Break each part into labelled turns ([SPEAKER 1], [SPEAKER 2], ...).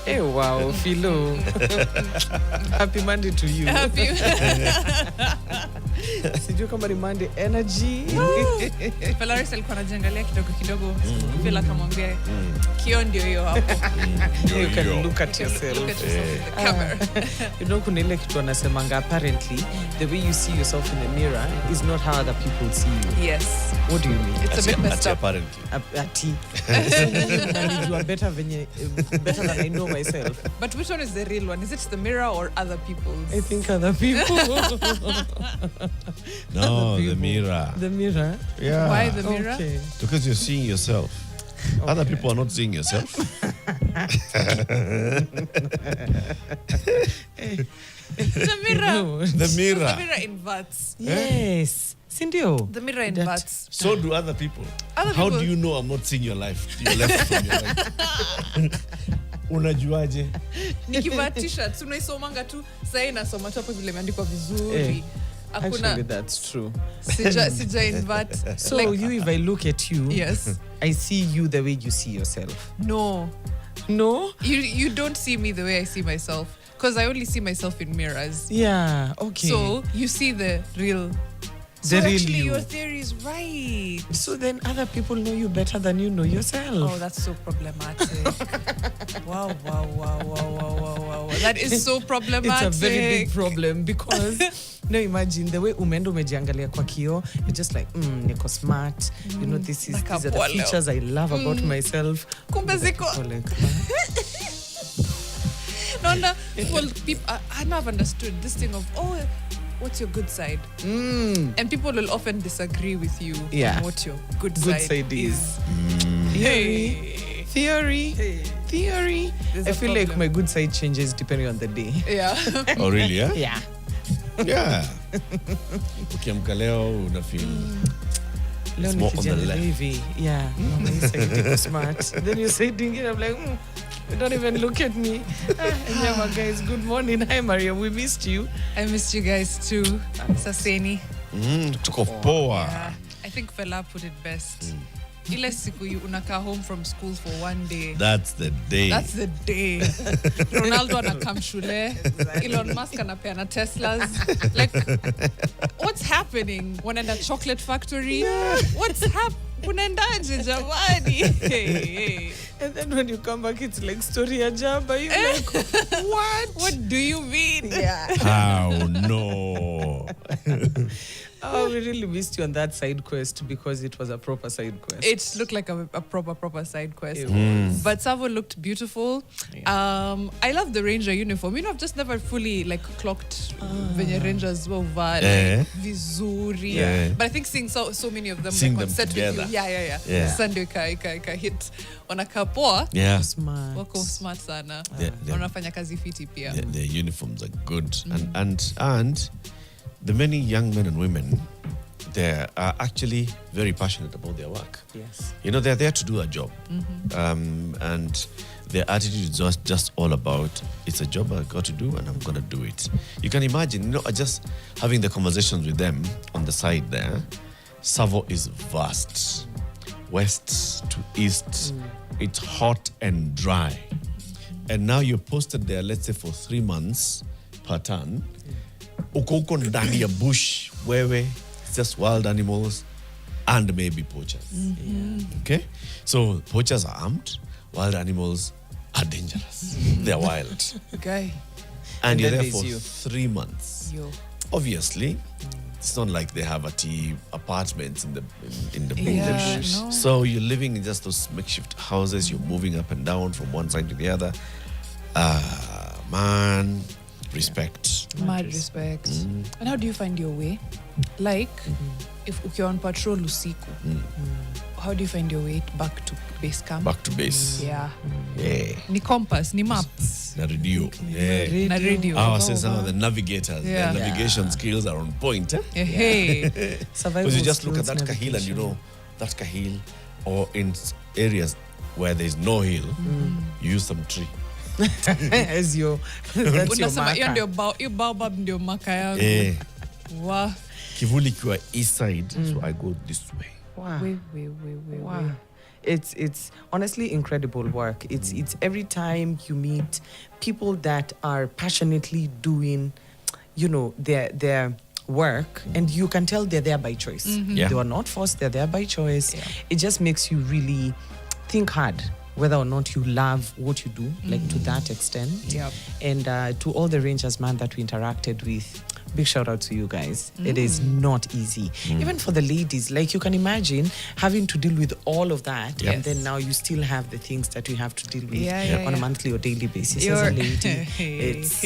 [SPEAKER 1] Hey, wow, Philo. Happy Monday to you.
[SPEAKER 2] Happy.
[SPEAKER 1] Sijui kama ni Monday energy.
[SPEAKER 2] Polaris alikuwa anajiangalia kidogo. Vile akamwambia kio ndio hiyo hapo.
[SPEAKER 1] You can look at yourself.
[SPEAKER 2] Look at yourself in the camera.
[SPEAKER 1] You know kuna ile kitu anasemanga apparently the way you see yourself in the mirror is not how other people see you.
[SPEAKER 2] Yes.
[SPEAKER 1] What do you mean?
[SPEAKER 2] It's a bit messed up.
[SPEAKER 3] Apparently.
[SPEAKER 1] Ati. You are better than I know myself.
[SPEAKER 2] But which one is the real one? Is it the mirror or other people's?
[SPEAKER 1] I think other people.
[SPEAKER 3] No, the mirror.
[SPEAKER 1] The mirror?
[SPEAKER 3] Yeah.
[SPEAKER 2] Why the mirror?
[SPEAKER 1] Okay.
[SPEAKER 3] Because you're seeing yourself. Okay. Other people are not seeing yourself.
[SPEAKER 1] The
[SPEAKER 2] mirror.
[SPEAKER 1] No.
[SPEAKER 3] The mirror.
[SPEAKER 2] The mirror inverts.
[SPEAKER 1] Yes. Sindio?
[SPEAKER 2] The mirror inverts.
[SPEAKER 3] So do other people.
[SPEAKER 2] Other
[SPEAKER 3] How
[SPEAKER 2] people.
[SPEAKER 3] do you know I'm not seeing your life? Your left from your right. Unajuaje?
[SPEAKER 2] Nikivaa t-shirt, unaisomanga tu, sasa inasoma tu hapo vile imeandikwa vizuri.
[SPEAKER 1] Actually, that's true.
[SPEAKER 2] Sija invert.
[SPEAKER 1] So like, if I look at you,
[SPEAKER 2] yes,
[SPEAKER 1] I see you the way you see yourself.
[SPEAKER 2] No. You don't see me the way I see myself, because I only see myself in mirrors.
[SPEAKER 1] Yeah. Okay.
[SPEAKER 2] So you see the real. So actually, your theory is right.
[SPEAKER 1] So then other people know you better than you know yourself.
[SPEAKER 2] Oh, that's so problematic. Wow. That is so problematic.
[SPEAKER 1] It's a very big problem because no, imagine the way umeenda umejiangalia kwa kioo, you're just like, niko smart. You know, these are the features I love about myself.
[SPEAKER 2] Kumbe ziko. No, well, people, I never understood this thing of, what's your good side? And people will often disagree with you on what your good side is.
[SPEAKER 1] Theory.
[SPEAKER 2] There's
[SPEAKER 1] I feel like my good side changes depending on the day.
[SPEAKER 2] Yeah.
[SPEAKER 3] Oh, really? Yeah?
[SPEAKER 1] Yeah.
[SPEAKER 3] Yeah. Ukiamka leo una feel
[SPEAKER 1] It's more on the left. Yeah. No, you say you're smart. Then you say dingin, I'm like, you don't even look at me. Yeah, my guys, good morning. Hi, Maria. We missed you.
[SPEAKER 2] I missed you guys too. Saseni.
[SPEAKER 3] Tuko poa.
[SPEAKER 2] Yeah. I think Fela put it best. Ile siku unakaa home from school for one day.
[SPEAKER 3] That's the day.
[SPEAKER 2] Ronaldo anakam shule. Elon Musk anapeana Teslas. Like, what's happening? Wanaenda chocolate factory? Yeah. What's happening? Unaendaje jamani? Hey.
[SPEAKER 1] And then when you come back, it's like story ya jamba. You're like, what?
[SPEAKER 2] What do you mean?
[SPEAKER 1] Yeah.
[SPEAKER 3] How no?
[SPEAKER 1] Oh, we really missed you on that side quest because it was a proper side quest.
[SPEAKER 2] It looked like a proper side quest.
[SPEAKER 1] But
[SPEAKER 2] Savo looked beautiful. Yeah. I love the Ranger uniform. You know, I've just never fully clocked venye Rangers wova vizuri.
[SPEAKER 3] Yeah.
[SPEAKER 2] But I think seeing so many of them
[SPEAKER 3] seeing
[SPEAKER 2] on
[SPEAKER 3] them
[SPEAKER 2] set
[SPEAKER 3] together.
[SPEAKER 2] with you. Yeah. Sunday ka hit wanakaa
[SPEAKER 3] Yeah.
[SPEAKER 1] smart.
[SPEAKER 2] wako smart sana. Wanafanya kazi fiti pia.
[SPEAKER 3] Their uniforms are good. And the many young men and women, they are actually very passionate about their work.
[SPEAKER 1] Yes.
[SPEAKER 3] You know, they're there to do a job. And their attitude is just all about, it's a job I've got to do and I'm going to do it. You can imagine, just having the conversations with them on the side there. Savo is vast. West to east, it's hot and dry. And now you're posted there, let's say for 3 months per ton. Uko ndani ya bush, wewe, it's just wild animals and maybe poachers. Okay? So poachers are armed, wild animals are dangerous. They're wild.
[SPEAKER 2] Okay.
[SPEAKER 3] And you're there for 3 months.
[SPEAKER 2] Yo.
[SPEAKER 3] Obviously, it's not like they have apartments in the bush.
[SPEAKER 2] No.
[SPEAKER 3] So you're living in just those makeshift houses. You're moving up and down from one side to the other. Man, respect.
[SPEAKER 2] Mad respect. And how do you find your way? Like, if ukiwa on patrol usiku, how do you find your way back to base camp?
[SPEAKER 3] Back to base.
[SPEAKER 2] Yeah.
[SPEAKER 3] Yeah.
[SPEAKER 2] Ni compass, ni maps.
[SPEAKER 3] Na radio. Yeah.
[SPEAKER 2] Na radio.
[SPEAKER 3] Some of the navigators,
[SPEAKER 2] Yeah.
[SPEAKER 3] their navigation skills are on point.
[SPEAKER 2] Hey.
[SPEAKER 3] Because you just look at that kahil and you know that kahil, or in areas where there's no hill, you use some tree.
[SPEAKER 1] As your that's your marker.
[SPEAKER 2] Your baobab ndio maka yangu. Wow.
[SPEAKER 3] Kivuli kiwa east side, so I go this way.
[SPEAKER 1] Wow.
[SPEAKER 2] Wait.
[SPEAKER 1] Wow. It's honestly incredible work. It's every time you meet people that are passionately doing, their work, and you can tell they're there by choice.
[SPEAKER 3] Yeah.
[SPEAKER 1] They were not forced, they're there by choice.
[SPEAKER 2] Yeah.
[SPEAKER 1] It just makes you really think hard whether or not you love what you do, like to that extent.
[SPEAKER 2] Yep.
[SPEAKER 1] And to all the rangers, man, that we interacted with, big shout out to you guys. It is not easy. Even for the ladies, like you can imagine having to deal with all of that.
[SPEAKER 3] Yep.
[SPEAKER 1] And then now you still have the things that you have to deal with
[SPEAKER 2] Yeah,
[SPEAKER 1] on a
[SPEAKER 2] yeah.
[SPEAKER 1] monthly or daily basis as a lady. It's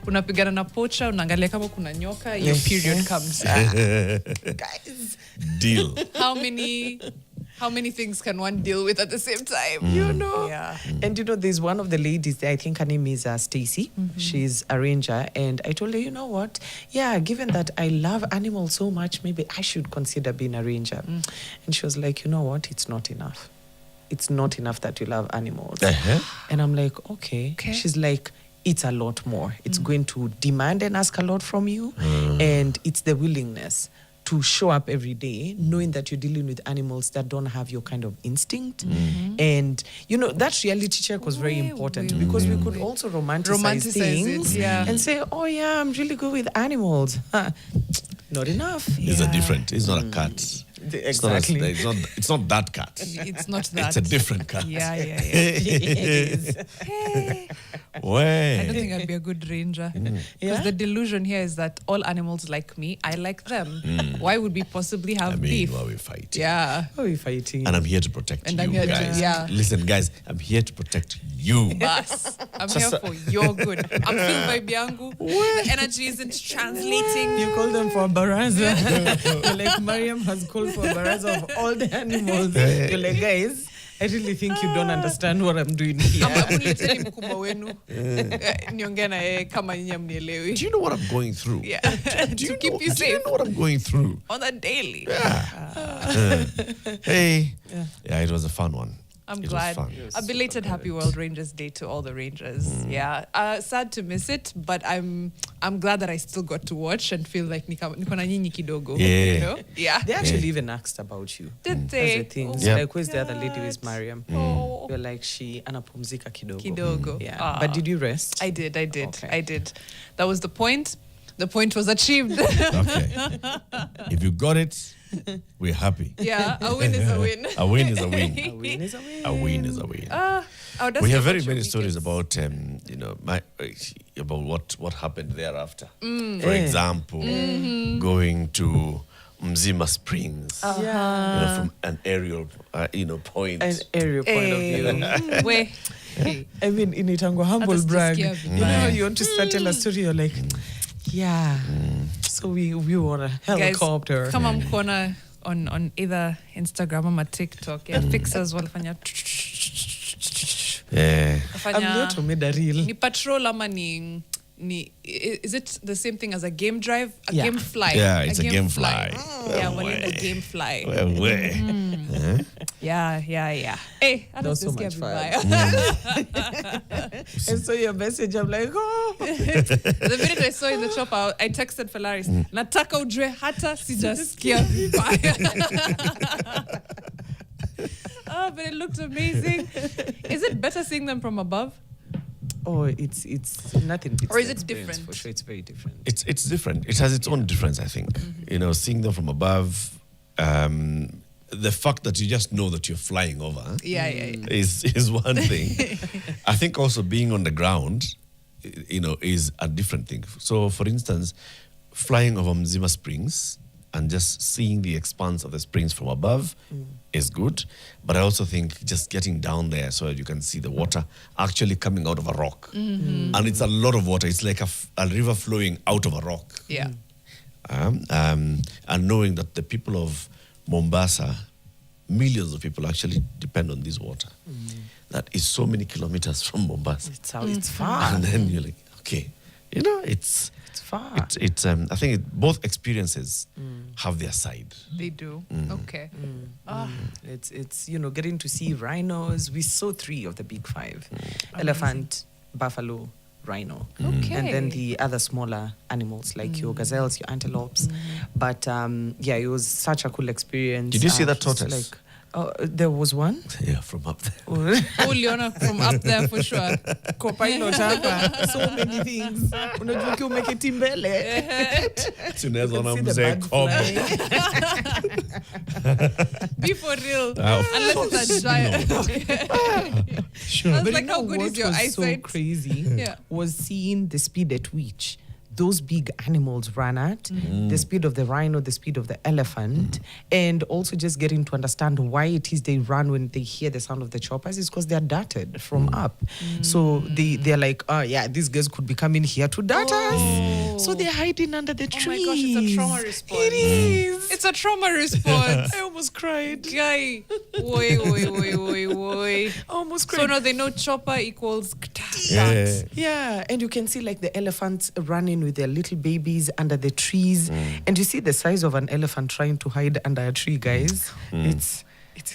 [SPEAKER 2] unapigana na pocha, unaangalia kama kuna nyoka, your period comes.
[SPEAKER 1] guys,
[SPEAKER 3] Deal.
[SPEAKER 2] How many things can one deal with at the same time? Yeah.
[SPEAKER 1] And there's one of the ladies, I think her name is Stacy. She's a ranger. And I told her, you know what? Yeah, given that I love animals so much, maybe I should consider being a ranger. And she was like, you know what? It's not enough. It's not enough that you love animals. And I'm like, okay. She's like, it's a lot more. It's going to demand and ask a lot from you. And it's the willingness to show up every day, knowing that you're dealing with animals that don't have your kind of instinct. And, that reality check was very important because we could also romanticize things and say, oh, yeah, I'm really good with animals. Not enough.
[SPEAKER 3] It's not a cat.
[SPEAKER 1] Exactly.
[SPEAKER 3] It's not that cat.
[SPEAKER 2] It's not that.
[SPEAKER 3] It's a different cat.
[SPEAKER 2] Yeah.
[SPEAKER 1] It is.
[SPEAKER 2] I don't
[SPEAKER 3] Way.
[SPEAKER 2] think I'd be a good ranger. Because
[SPEAKER 1] Yeah?
[SPEAKER 2] the delusion here is that all animals like me, I like them. Why would we possibly have beef?
[SPEAKER 3] Why we fight?
[SPEAKER 2] Yeah.
[SPEAKER 1] How are we fighting?
[SPEAKER 3] And I'm here to protect
[SPEAKER 2] And
[SPEAKER 3] you
[SPEAKER 2] I'm here to-
[SPEAKER 3] guys.
[SPEAKER 2] yeah.
[SPEAKER 3] Listen, guys, I'm here to protect you.
[SPEAKER 2] Bas. I'm here for your good. I'm feeling vibe yangu. The energy isn't translating.
[SPEAKER 1] You call them for a baraza. You're like, Mariam has called for a baraza of all the animals. You're like, guys, I really think you don't understand what I'm doing here.
[SPEAKER 2] Mleteni mkubwa wenu. Niongee na yeye kama nyinyi mnielewi.
[SPEAKER 3] Do you know what I'm going through?
[SPEAKER 2] Yeah.
[SPEAKER 3] Do you
[SPEAKER 2] To keep
[SPEAKER 3] know,
[SPEAKER 2] you
[SPEAKER 3] do you
[SPEAKER 2] safe
[SPEAKER 3] know what I'm going through?
[SPEAKER 2] on a daily.
[SPEAKER 3] Hey. Yeah, it was a fun one.
[SPEAKER 2] I'm
[SPEAKER 3] It was
[SPEAKER 2] glad.
[SPEAKER 3] fun.
[SPEAKER 2] A belated Happy World Rangers Day to all the Rangers. Yeah. Sad to miss it, but I'm glad that I still got to watch and feel like niko na nyinyi kidogo.
[SPEAKER 3] Yeah.
[SPEAKER 2] You know? Yeah.
[SPEAKER 1] They actually even asked about you.
[SPEAKER 2] Did
[SPEAKER 1] That's
[SPEAKER 2] they?
[SPEAKER 1] the thing.
[SPEAKER 3] Yeah.
[SPEAKER 1] Like, where's the other lady with Mariam?
[SPEAKER 2] Oh.
[SPEAKER 1] You're like, she anapumzika kidogo.
[SPEAKER 2] Kidogo.
[SPEAKER 1] Yeah.
[SPEAKER 2] Ah.
[SPEAKER 1] But did you rest?
[SPEAKER 2] I did.
[SPEAKER 1] Okay.
[SPEAKER 2] I did. That was the point. The point was achieved.
[SPEAKER 3] Okay. If you got it, we're happy.
[SPEAKER 2] Yeah, a win is a win.
[SPEAKER 3] A win is a win.
[SPEAKER 1] A win is a win.
[SPEAKER 3] A win is a win.
[SPEAKER 2] We
[SPEAKER 3] We have very many stories about about what happened thereafter. For example, going to Mzima Springs,
[SPEAKER 1] Yeah.
[SPEAKER 3] from an aerial, point.
[SPEAKER 1] An aerial point of view.
[SPEAKER 2] Wait.
[SPEAKER 1] I mean, in Itango, humble
[SPEAKER 2] Hata
[SPEAKER 1] brag.
[SPEAKER 2] sijasikia
[SPEAKER 1] You know how you want to start tell a story, you're like, yeah. So we were a helicopter.
[SPEAKER 2] Guys, kama mkona on either Instagram or TikTok, fixers walifanya
[SPEAKER 3] Yeah.
[SPEAKER 1] I'm not to made a reel.
[SPEAKER 2] ni patrol ama ni is it the same thing as a game drive? A
[SPEAKER 1] Yeah.
[SPEAKER 2] game fly.
[SPEAKER 3] Yeah, it's a game fly.
[SPEAKER 2] Yeah,
[SPEAKER 3] Oh,
[SPEAKER 2] walienda
[SPEAKER 3] way.
[SPEAKER 2] game fly.
[SPEAKER 3] Where?
[SPEAKER 2] Yeah. Hey,
[SPEAKER 1] That was so much fun. And so your message, I'm like, oh.
[SPEAKER 2] The minute I saw in the chopper, I texted Falaris, nataka ujue hata sijasikia vibaya. Oh, but it looked amazing. Is it better seeing them from above?
[SPEAKER 1] Oh, it's nothing. Beats
[SPEAKER 2] Or is
[SPEAKER 1] the
[SPEAKER 2] it
[SPEAKER 1] experience,
[SPEAKER 2] different?
[SPEAKER 1] For sure, it's very different.
[SPEAKER 3] It's different. It has its own difference, I think. Seeing them from above, the fact that you just know that you're flying over
[SPEAKER 2] Yeah.
[SPEAKER 3] is one thing. I think also being on the ground, is a different thing. So, for instance, flying over Mzima Springs and just seeing the expanse of the springs from above is good. But I also think just getting down there so that you can see the water actually coming out of a rock. And it's a lot of water. It's like a river flowing out of a rock.
[SPEAKER 2] Yeah.
[SPEAKER 3] And knowing that the people of Mombasa, millions of people actually depend on this water. That is so many kilometers from Mombasa.
[SPEAKER 1] It's far.
[SPEAKER 3] And then you're like, okay, it's
[SPEAKER 1] far.
[SPEAKER 3] I think both experiences have their side.
[SPEAKER 2] They do. Okay.
[SPEAKER 1] It's getting to see rhinos. We saw 3 of the big 5: elephant, buffalo, rhino,
[SPEAKER 2] Okay.
[SPEAKER 1] and then the other smaller animals like your gazelles, your antelopes. But it was such a cool experience.
[SPEAKER 3] Did you see that
[SPEAKER 1] just
[SPEAKER 3] tortoise?
[SPEAKER 1] There was one.
[SPEAKER 3] Yeah, from up there.
[SPEAKER 2] Oh, Leona, from up there for sure.
[SPEAKER 1] Copilot hapa. So many things. Unajua ukiwa umeketi mbele.
[SPEAKER 3] Tunaweza ona
[SPEAKER 1] You can see
[SPEAKER 3] mzee
[SPEAKER 1] the bird
[SPEAKER 3] Kobe.
[SPEAKER 2] Be for real.
[SPEAKER 3] Of
[SPEAKER 2] Unless it's a giant.
[SPEAKER 3] Sure.
[SPEAKER 2] I was
[SPEAKER 1] But
[SPEAKER 2] like,
[SPEAKER 1] you know
[SPEAKER 2] how good
[SPEAKER 1] what
[SPEAKER 2] is your
[SPEAKER 1] was
[SPEAKER 2] eyesight?
[SPEAKER 1] so crazy
[SPEAKER 2] Yeah.
[SPEAKER 1] was seeing the speed at which those big animals ran at, the speed of the rhino, the speed of the elephant, and also just getting to understand why it is they run when they hear the sound of the choppers is because they're darted from up. So they're like, oh yeah, these guys could be coming here to dart us. So they're hiding under the
[SPEAKER 2] Oh
[SPEAKER 1] trees.
[SPEAKER 2] my gosh, it's a trauma response.
[SPEAKER 1] It is.
[SPEAKER 2] It's a trauma response.
[SPEAKER 1] I almost cried.
[SPEAKER 2] Guy. Oi.
[SPEAKER 1] I almost cried.
[SPEAKER 2] So now they know chopper equals
[SPEAKER 3] Yeah.
[SPEAKER 1] Yeah, and you can see like the elephants running with their little babies under the trees, and you see the size of an elephant trying to hide under a tree, guys. It's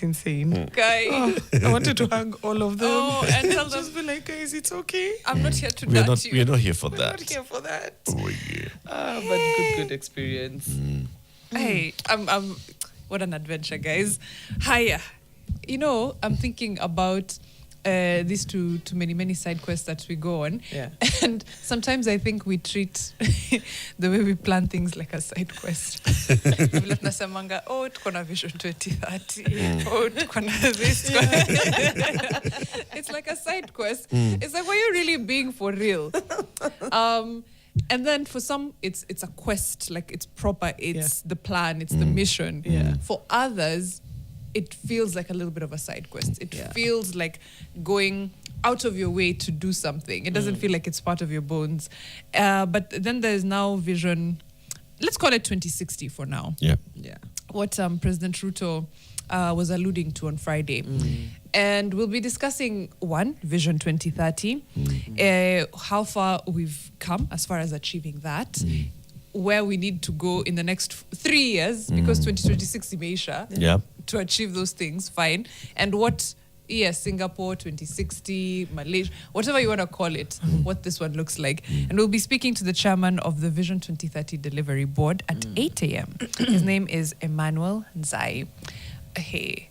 [SPEAKER 1] insane.
[SPEAKER 2] Guy.
[SPEAKER 1] Oh, I wanted to hug all of them.
[SPEAKER 2] Oh, and tell them,
[SPEAKER 1] just be like, guys, it's okay.
[SPEAKER 2] I'm not here to
[SPEAKER 3] We're
[SPEAKER 2] dart you.
[SPEAKER 3] not here for
[SPEAKER 1] We're
[SPEAKER 3] that.
[SPEAKER 1] not here for that.
[SPEAKER 3] Oh yeah.
[SPEAKER 1] But good experience.
[SPEAKER 2] Hey, I'm what an adventure, guys. Hiya. You know, I'm thinking about these two many side quests that we go on.
[SPEAKER 1] Yeah.
[SPEAKER 2] And sometimes I think we treat the way we plan things like a side quest. Vile tunasemanga, oh, tuko na Vision 2030. Oh, tuko na this. It's like a side quest. It's like, were you really being for real? And then for some, it's a quest, like it's proper, it's the plan, it's the mission.
[SPEAKER 1] Yeah.
[SPEAKER 2] For others, it feels like a little bit of a side quest. It feels like going out of your way to do something. It doesn't feel like it's part of your bones. But then there's now Vision, let's call it 2060 for now.
[SPEAKER 3] Yeah.
[SPEAKER 1] Yeah.
[SPEAKER 2] What President Ruto was alluding to on Friday. And we'll be discussing Vision 2030, how far we've come as far as achieving that, where we need to go in the next 3 years, because 2026 imeisha,
[SPEAKER 3] Yeah.
[SPEAKER 2] to achieve those things, fine. And what, Singapore 2060, Malaysia, whatever you want to call it, what this one looks like. And we'll be speaking to the chairman of the Vision 2030 Delivery Board at 8 a.m. His name is Emmanuel Nzai. Hey,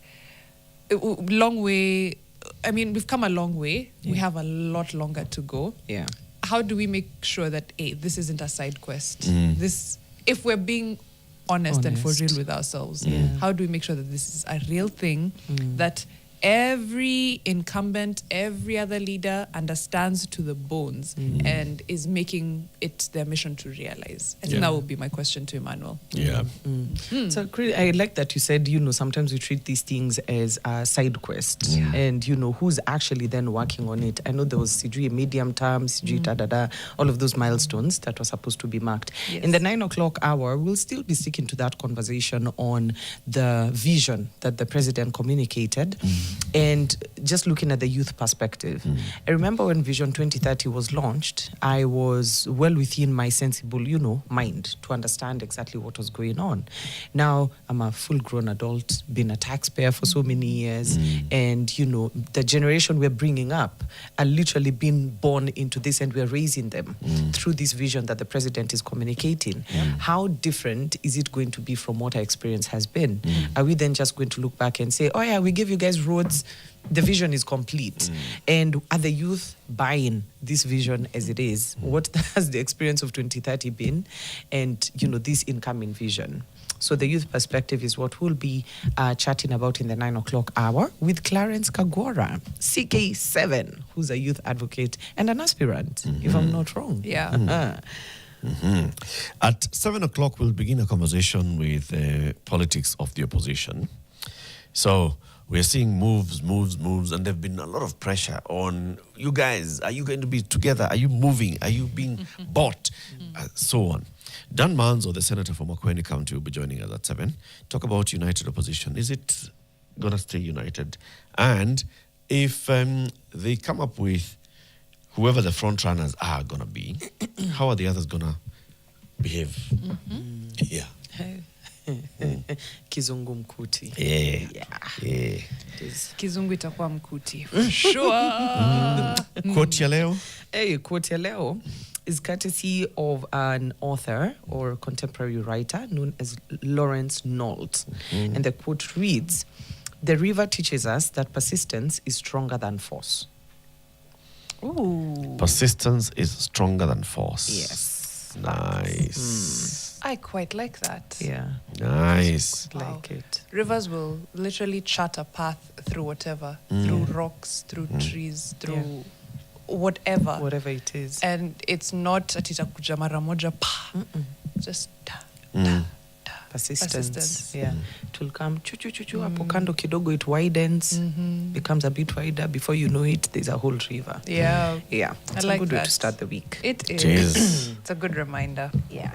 [SPEAKER 2] long way. I mean, we've come a long way. We have a lot longer to go.
[SPEAKER 1] Yeah.
[SPEAKER 2] How do we make sure that this isn't a side quest? This, if we're being honest and for real with ourselves, how do we make sure that this is a real thing that every incumbent, every other leader understands to the bones and is making it their mission to realize? I think that would be my question to Emmanuel.
[SPEAKER 3] Yeah.
[SPEAKER 1] So I like that you said, sometimes we treat these things as a side quest, and who's actually then working on it. I know there was CG medium term, CG all of those milestones that were supposed to be marked.
[SPEAKER 2] Yes.
[SPEAKER 1] In the 9 o'clock hour, we'll still be sticking to that conversation on the vision that the president communicated. And just looking at the youth perspective, I remember when Vision 2030 was launched, I was well within my sensible, mind to understand exactly what was going on. Now, I'm a full-grown adult, been a taxpayer for so many years, and, the generation we're bringing up are literally being born into this, and we're raising them through this vision that the president is communicating. How different is it going to be from what our experience has been? Are we then just going to look back and say, oh yeah, we gave you guys roads, the vision is complete? And are the youth buying this vision as it is? What has the experience of 2030 been? And, this incoming vision. So the youth perspective is what we'll be chatting about in the 9 o'clock hour with Clarence Kagwara, CK7, who's a youth advocate and an aspirant, if I'm not wrong.
[SPEAKER 2] Yeah.
[SPEAKER 3] At 7 o'clock, we'll begin a conversation with politics of the opposition. So we're seeing moves, and there've been a lot of pressure on you guys. Are you going to be together? Are you moving? Are you being bought? So on. Dan Manzo, the senator from Makueni County, will be joining us at 7. Talk about united opposition. Is it going to stay united? And if they come up with whoever the front runners are going to be, how are the others going to behave? Yeah.
[SPEAKER 1] Kizungu mkuti.
[SPEAKER 3] Yeah.
[SPEAKER 2] Kizungu itakuwa mkuti. Sure.
[SPEAKER 3] Quote ya leo?
[SPEAKER 1] Hey, quote ya leo is courtesy of an author or contemporary writer known as Lawrence Nault. And the quote reads, The river teaches us that persistence is stronger than force.
[SPEAKER 2] Ooh.
[SPEAKER 3] Persistence is stronger than force.
[SPEAKER 1] Yes.
[SPEAKER 3] Nice.
[SPEAKER 2] I quite like that.
[SPEAKER 1] Yeah.
[SPEAKER 3] Nice.
[SPEAKER 2] Wow.
[SPEAKER 1] Like it.
[SPEAKER 2] Rivers will literally chart a path through whatever, through rocks, through trees, through whatever.
[SPEAKER 1] Whatever it is.
[SPEAKER 2] And it's not atitakuja mara moja pa. Just da.
[SPEAKER 1] Persistence. Yeah. It will come chu hapo kando kidogo, it widens, becomes a bit wider. Before you know it, there's a whole river.
[SPEAKER 2] Yeah.
[SPEAKER 1] Yeah. It's
[SPEAKER 2] I like
[SPEAKER 1] a good way
[SPEAKER 2] that.
[SPEAKER 1] to start the week.
[SPEAKER 2] It is.
[SPEAKER 3] Jeez.
[SPEAKER 2] It's a good reminder.
[SPEAKER 1] Yeah.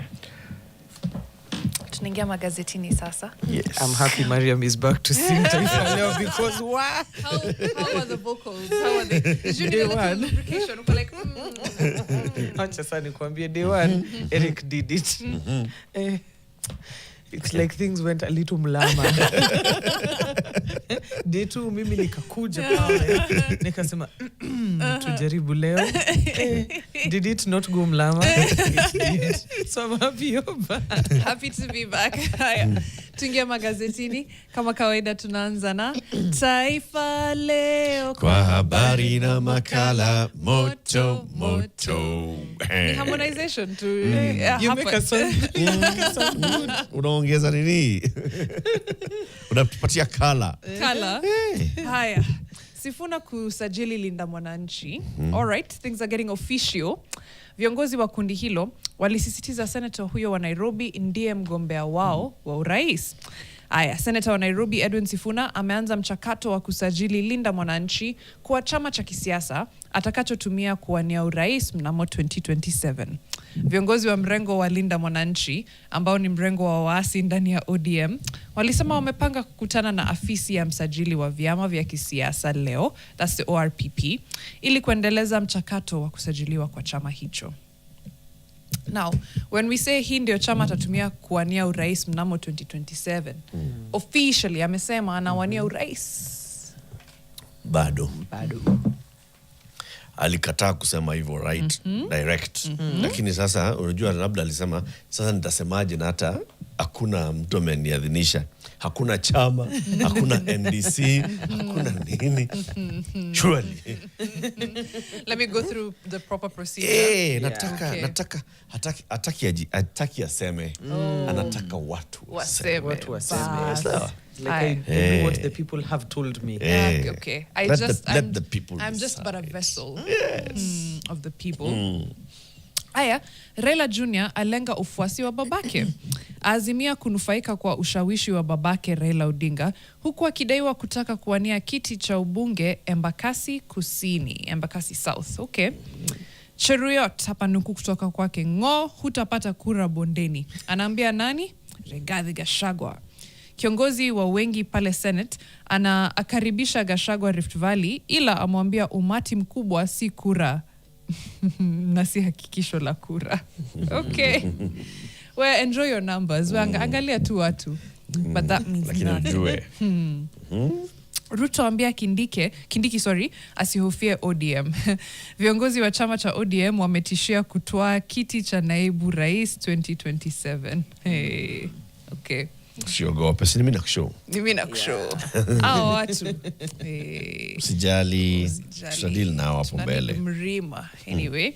[SPEAKER 2] Tunaingia magazetini sasa.
[SPEAKER 3] Yes.
[SPEAKER 1] I'm happy Mariam is back to sing Taifa Leo because why?
[SPEAKER 2] How are the vocals? How are they? Did you need a little lubrication? Uko like,
[SPEAKER 1] Acha sana nikwambie, day one Eric did it. It's like things went a little mlama. Day two mimi nikakuja pale nikasema tujaribu leo. Did it not go mlama? It did. So I'm happy you're back.
[SPEAKER 2] Happy to be back. Haya. Tuingia magazetini. Kama kawaida tunaanza na Taifa Leo
[SPEAKER 3] Kwa habari na makala moto moto.
[SPEAKER 2] Ni harmonization to
[SPEAKER 1] You make a song. Good.
[SPEAKER 3] Unaongeza nini? Unapatia kala.
[SPEAKER 2] Kala. Haya. Sifuna kusajili Linda Mwananchi. All right, things are getting official. Viongozi wa kundi hilo walisisitiza senator huyo wa Nairobi ndiye mgombea wao wa urais. Aya, senator wa Nairobi Edwin Sifuna ameanza mchakato wa kusajili Linda Mwananchi kwa chama cha kisiasa atakachotumia kuwania urais mnamo 2027. Viongozi wa mrengo wa Linda Mwananchi ambao ni mrengo wa waasi ndani ya ODM walisema wamepanga kukutana na afisi ya msajili wa vyama vya kisiasa leo, that's the ORPP, ili kuendeleza mchakato wa kusajiliwa kwa chama hicho. Now, when we say hii ndio chama atatumia kuwania urais mnamo 2027, officially amesema anawania urais.
[SPEAKER 3] Bado. Alikataa kusema hivyo right direct. Lakini sasa unajua labda alisema sasa nitasemaje na hata hakuna mtu ameniadhinisha. Hakuna chama, hakuna NDC, hakuna nini. Surely.
[SPEAKER 2] Let me go through the proper procedure.
[SPEAKER 3] Nataka hataki aseme. Anataka watu waseme.
[SPEAKER 1] Watu waseme.
[SPEAKER 3] Sawa.
[SPEAKER 1] Like I do what the people have told me.
[SPEAKER 2] Okay.
[SPEAKER 3] Let the people
[SPEAKER 2] I'm just
[SPEAKER 3] decide.
[SPEAKER 2] but a vessel of the people. Aya, Raila Jr. alenga ufuasi wa babake. Azimia kunufaika kwa ushawishi wa babake Raila Odinga, huku akidaiwa kutaka kuwania kiti cha ubunge Embakasi Kusini, Embakasi South. Okay. Cheruyot hapa nuku kutoka kwake, ngo hutapata kura bondeni. Anaambia nani? Rigathi Gachagua. Kiongozi wa wengi pale Senate akaribisha Gachagua Rift Valley, ila amwambia umati mkubwa si kura na si hakikisho la kura. Okay. Well, enjoy your numbers. Angalia tu watu. But that means nothing. Ruto ambia Kindiki asihofie ODM. Viongozi wa chama cha ODM wametishia kutoa kiti cha naibu rais 2027. Hey. Okay.
[SPEAKER 3] Usiogope, si mimi nakushow.
[SPEAKER 2] Mimi nakushow. Hao watu.
[SPEAKER 3] Usijali. Tutadili nao hapo mbele.
[SPEAKER 2] Mrima. Anyway.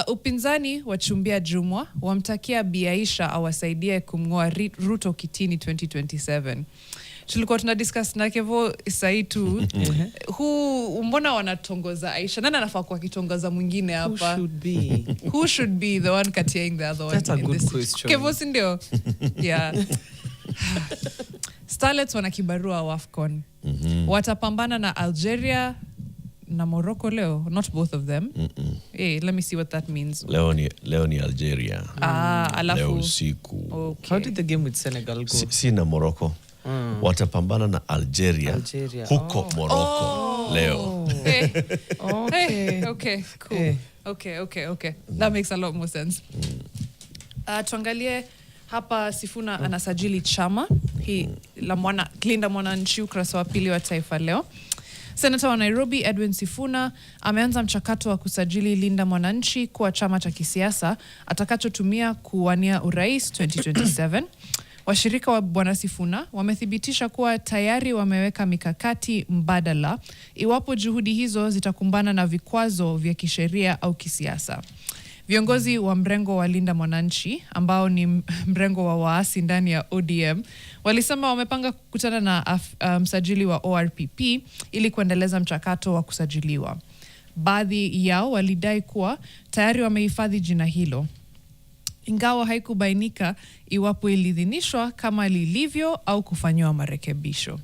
[SPEAKER 2] Upinzani wachumbia Jumwa wamtakia Bi Aisha awasaidie kumngoa Ruto kitini 2027. Tulikuwa tunadiscuss na Kevo Saitu mbona wanatongoza Aisha? Nani anafaa kuwa kitongoza mwingine hapa? Who should be the one carrying the other one?
[SPEAKER 1] That's a good question.
[SPEAKER 2] Kevo si ndio? Yeah. Starlets wana kibarua wa AFCON. Watapambana na Algeria na Morocco leo, not both of them. Hey, let me see what that means.
[SPEAKER 3] Leo ni Algeria.
[SPEAKER 2] Alafu
[SPEAKER 3] leo usiku.
[SPEAKER 2] Okay.
[SPEAKER 1] How did the game with Senegal go?
[SPEAKER 3] Si na Morocco. Watapambana na Algeria. Huko Morocco leo.
[SPEAKER 2] Okay, cool. Okay. That makes a lot more sense. Tuangalie hapa Sifuna anasajili chama hii la Linda Mwananchi, ukurasa wa pili wa Taifa Leo. Senator wa Nairobi Edwin Sifuna ameanza mchakato wa kusajili Linda Mwananchi kwa chama cha kisiasa atakachotumia kuwania urais 2027. Washirika wa Bwana Sifuna wamethibitisha kuwa tayari wameweka mikakati mbadala iwapo juhudi hizo zitakumbana na vikwazo vya kisheria au kisiasa. Viongozi wa mrengo wa Linda Mwananchi, ambao ni mrengo wa waasi ndani ya ODM, walisema wamepanga kukutana na msajili wa ORPP ili kuendeleza mchakato wa kusajiliwa. Baadhi yao walidai kuwa tayari wamehifadhi jina hilo, ingawa haikubainika iwapo ilidhinishwa kama lilivyo au kufanywa marekebisho.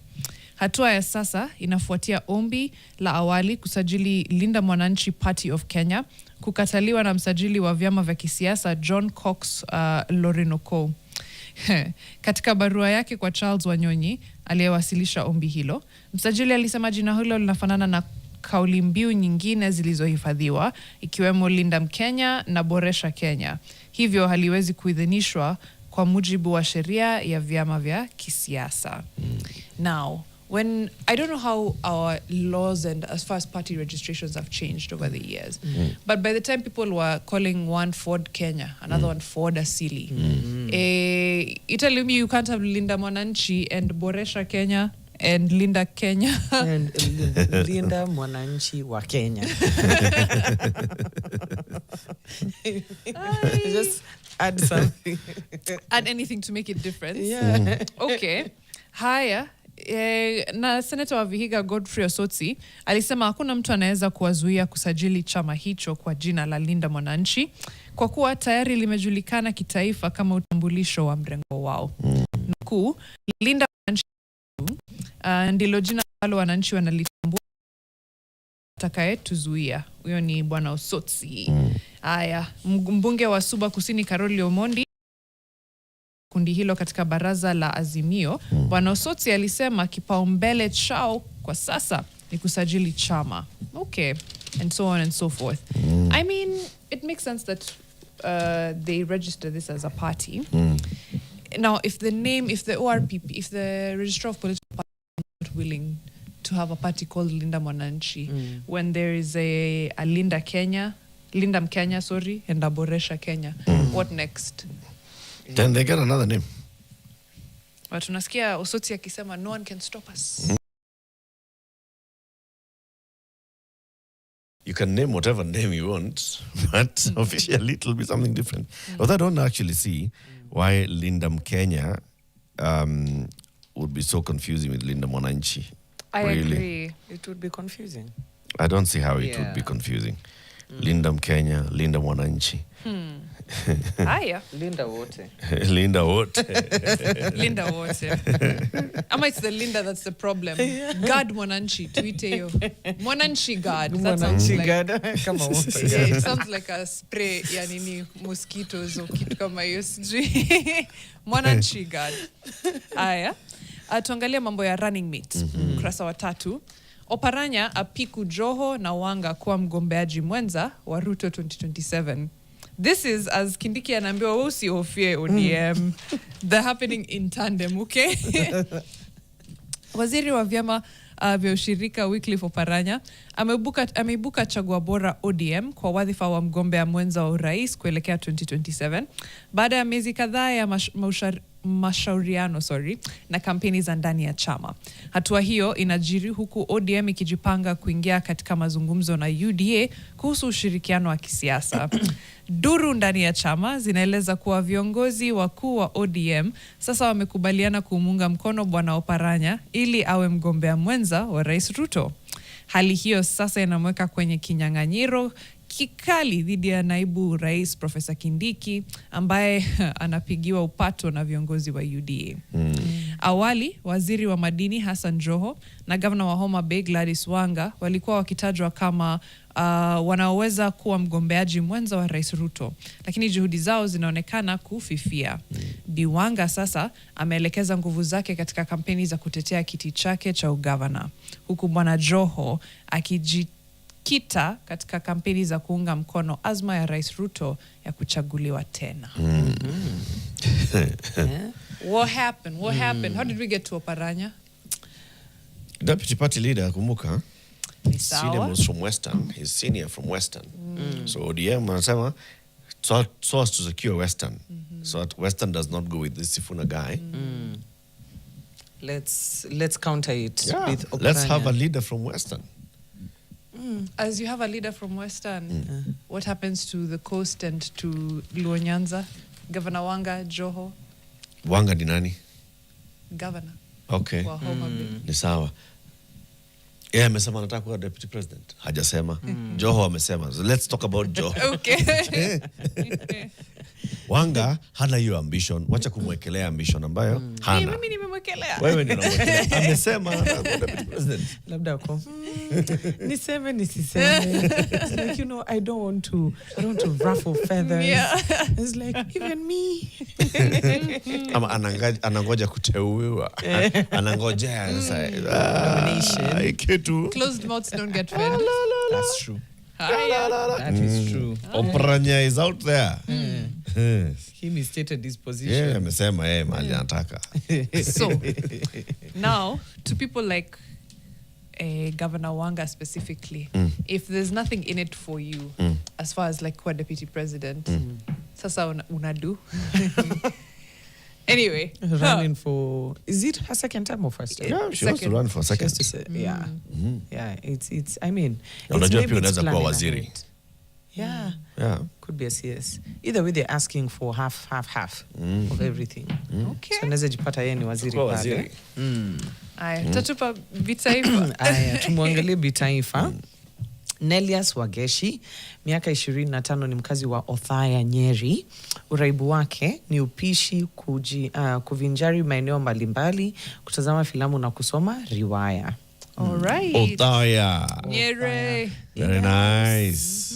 [SPEAKER 2] Hatua ya sasa inafuatia ombi la awali kusajili Linda Mwananchi Party of Kenya kukataliwa na msajili wa vyama vya kisiasa John Cox Lorinoko. Katika barua yake kwa Charles Wanyonyi aliyewasilisha ombi hilo, msajili alisema jina hilo linafanana na kauli mbiu nyingine zilizohifadhiwa ikiwemo Linda Mkenya na Boresha Kenya. Hivyo haliwezi kuidhinishwa kwa mujibu wa sheria ya vyama vya kisiasa. Now, I don't know how our laws and as far as party registrations have changed over the years, but by the time people were calling one Ford Kenya, another one Ford Asili, you tell me you can't have Linda Mwananchi and Boresha Kenya and Linda Kenya
[SPEAKER 1] and Linda Mwananchi wa Kenya. Just add something.
[SPEAKER 2] Add anything to make it different.
[SPEAKER 1] Yeah.
[SPEAKER 2] Okay. Haya. Na Senator wa Vihiga Godfrey Osotsi alisema hakuna mtu anaweza kuwazuia kusajili chama hicho kwa jina la Linda Mwananchi kwa kuwa tayari limejulikana kitaifa kama utambulisho wa mrengo wao. Nukuu, Linda Mwananchi ndilo jina ambalo wananchi wanalitambua atakayetuzuia. Huyo ni Bwana Osotsi. Haya, mbunge wa Suba Kusini Karoli Omondi kundi hilo katika baraza la Azimio, Bwana Osotsi alisema kipaumbele chao kwa sasa ni kusajili chama. Okay, and so on and so forth. I mean, it makes sense that they register this as a party. Now, if the ORPP, if the Registrar of Political Parties is not willing to have a party called Linda Mwananchi, when there is a Linda Mkenya, sorry, and a Boresha Kenya, what next?
[SPEAKER 3] Then they get another name.
[SPEAKER 2] But tunasikia Osotsi akisema no one can stop us.
[SPEAKER 3] You can name whatever name you want, but officially it will be something different. Although I don't actually see why Linda Mkenya would be so confusing with Linda Mwananchi.
[SPEAKER 2] I
[SPEAKER 3] really
[SPEAKER 2] agree.
[SPEAKER 1] It would be confusing.
[SPEAKER 3] I don't see how it would be confusing. Linda Mkenya, Linda Mwananchi.
[SPEAKER 2] Haya.
[SPEAKER 1] Linda wote.
[SPEAKER 3] Linda what?
[SPEAKER 2] Linda wote. Ama it's the Linda that's the problem. God Mwananchi, tuite yo. Mwananchi God. That sounds like
[SPEAKER 1] kama wote.
[SPEAKER 2] Yeah, it sounds like a spray ya nini mosquitoes or kitu kama hiyo sijui. Mwananchi God. Haya. Tuangalia mambo ya running mate. Ukurasa wa 3. Oparanya apiku Joho na Wanga kuwa mgombeaji mwenza wa Ruto 2027. This is as Kindiki anaambiwa usihofie ODM. They're happening in tandem, okay? Waziri wa vyama vya ushirika Wycliffe Oparanya ameibuka chagua bora ODM kwa wadhifa wa mgombea mwenza wa urais kuelekea 2027 baada ya miezi kadhaa ya mashauriano na kampeni za ndani ya chama. Hatua hiyo inajiri huku ODM ikijipanga kuingia katika mazungumzo na UDA kuhusu ushirikiano wa kisiasa. Duru ndani ya chama zinaeleza kuwa viongozi wakuu wa ODM sasa wamekubaliana kumunga mkono Bwana Oparanya ili awe mgombea mwenza wa Rais Ruto. Hali hiyo sasa inamweka kwenye kinyang'anyiro kikali dhidi ya naibu rais Profesa Kindiki ambaye anapigiwa upato na viongozi wa UDA. Awali, waziri wa madini Hassan Joho na gavana wa Homa Bay Gladys Wanga walikuwa wakitajwa kama wanaoweza kuwa mgombeaji mwenza wa Rais Ruto, lakini juhudi zao zinaonekana kufifia. Bi Wanga sasa ameelekeza nguvu zake katika kampeni za kutetea kiti chake cha ugavana, huku Bwana Joho akijikita katika kampeni za kuunga mkono azma ya Rais Ruto ya kuchaguliwa tena. What happened? How did we get to Oparanya?
[SPEAKER 3] Deputy party leader, kumbuka,
[SPEAKER 2] Ni
[SPEAKER 3] senior
[SPEAKER 2] sawa.
[SPEAKER 3] was from Western. He's senior from Western. So ODM wanasema so as to secure Western. So that Western does not go with this Sifuna guy.
[SPEAKER 1] Let's counter it with Oprania.
[SPEAKER 3] Let's have a leader from Western.
[SPEAKER 2] As you have a leader from Western, what happens to the coast and to Luo Nyanza? Governor Wanga, Joho,
[SPEAKER 3] Wanga ni nani?
[SPEAKER 2] governor.
[SPEAKER 3] Okay.
[SPEAKER 2] Wa Homa Bay.
[SPEAKER 3] Ni sawa. Yeye amesema anataka kuwa deputy president. Hajasema. Joho amesema. So let's talk about Joho.
[SPEAKER 2] Okay.
[SPEAKER 3] Wanga hana hiyo ambition. Wacha kumwekelea ambition ambayo hana.
[SPEAKER 2] Mimi nimemwekelea.
[SPEAKER 3] Wewe ndio unamwekelea. Amesema anataka kuwa deputy president.
[SPEAKER 1] Labda uko. Niseme nisiseme. It's like, you know, I don't want to ruffle feathers.
[SPEAKER 2] Yeah.
[SPEAKER 1] It's like, even me.
[SPEAKER 3] Ama anangoja kuteuliwa. Anangojea
[SPEAKER 1] Nomination.
[SPEAKER 3] Kitu.
[SPEAKER 2] Closed mouths don't get fed.
[SPEAKER 1] That's true.
[SPEAKER 2] Haya.
[SPEAKER 1] That is true.
[SPEAKER 3] Oprania is out there.
[SPEAKER 1] He misstated his position.
[SPEAKER 3] Yeah, amesema yeye mali anataka.
[SPEAKER 2] So, now, to people like Governor Wanga specifically, if there's nothing in it for you, as far as like kuwa deputy president, sasa unadu. Anyway.
[SPEAKER 1] Running for, is it her second time or first time?
[SPEAKER 3] Yeah, she wants to run for second.
[SPEAKER 1] Yeah. Yeah, it's I mean,
[SPEAKER 3] Unajua pia
[SPEAKER 1] maybe it's
[SPEAKER 3] unaweza kuwa
[SPEAKER 1] planning
[SPEAKER 3] waziri.
[SPEAKER 1] ahead. Yeah.
[SPEAKER 3] Yeah.
[SPEAKER 1] Could be a CS. Either way, they're asking for half of everything.
[SPEAKER 2] Okay.
[SPEAKER 1] So naweza jipata yeye ni waziri
[SPEAKER 3] Kuwa
[SPEAKER 1] pale.
[SPEAKER 3] waziri.
[SPEAKER 2] Aya, tatupa vitaifa.
[SPEAKER 1] Aya, tumwangalie bitaifa. Nelias Wageshi, miaka 25, ni mkazi wa Othaya, Nyeri. Uraibu wake ni upishi, kuvinjari maeneo mbalimbali, kutazama filamu na kusoma riwaya.
[SPEAKER 2] All right.
[SPEAKER 3] Othaya.
[SPEAKER 2] Nyere.
[SPEAKER 3] Very nice.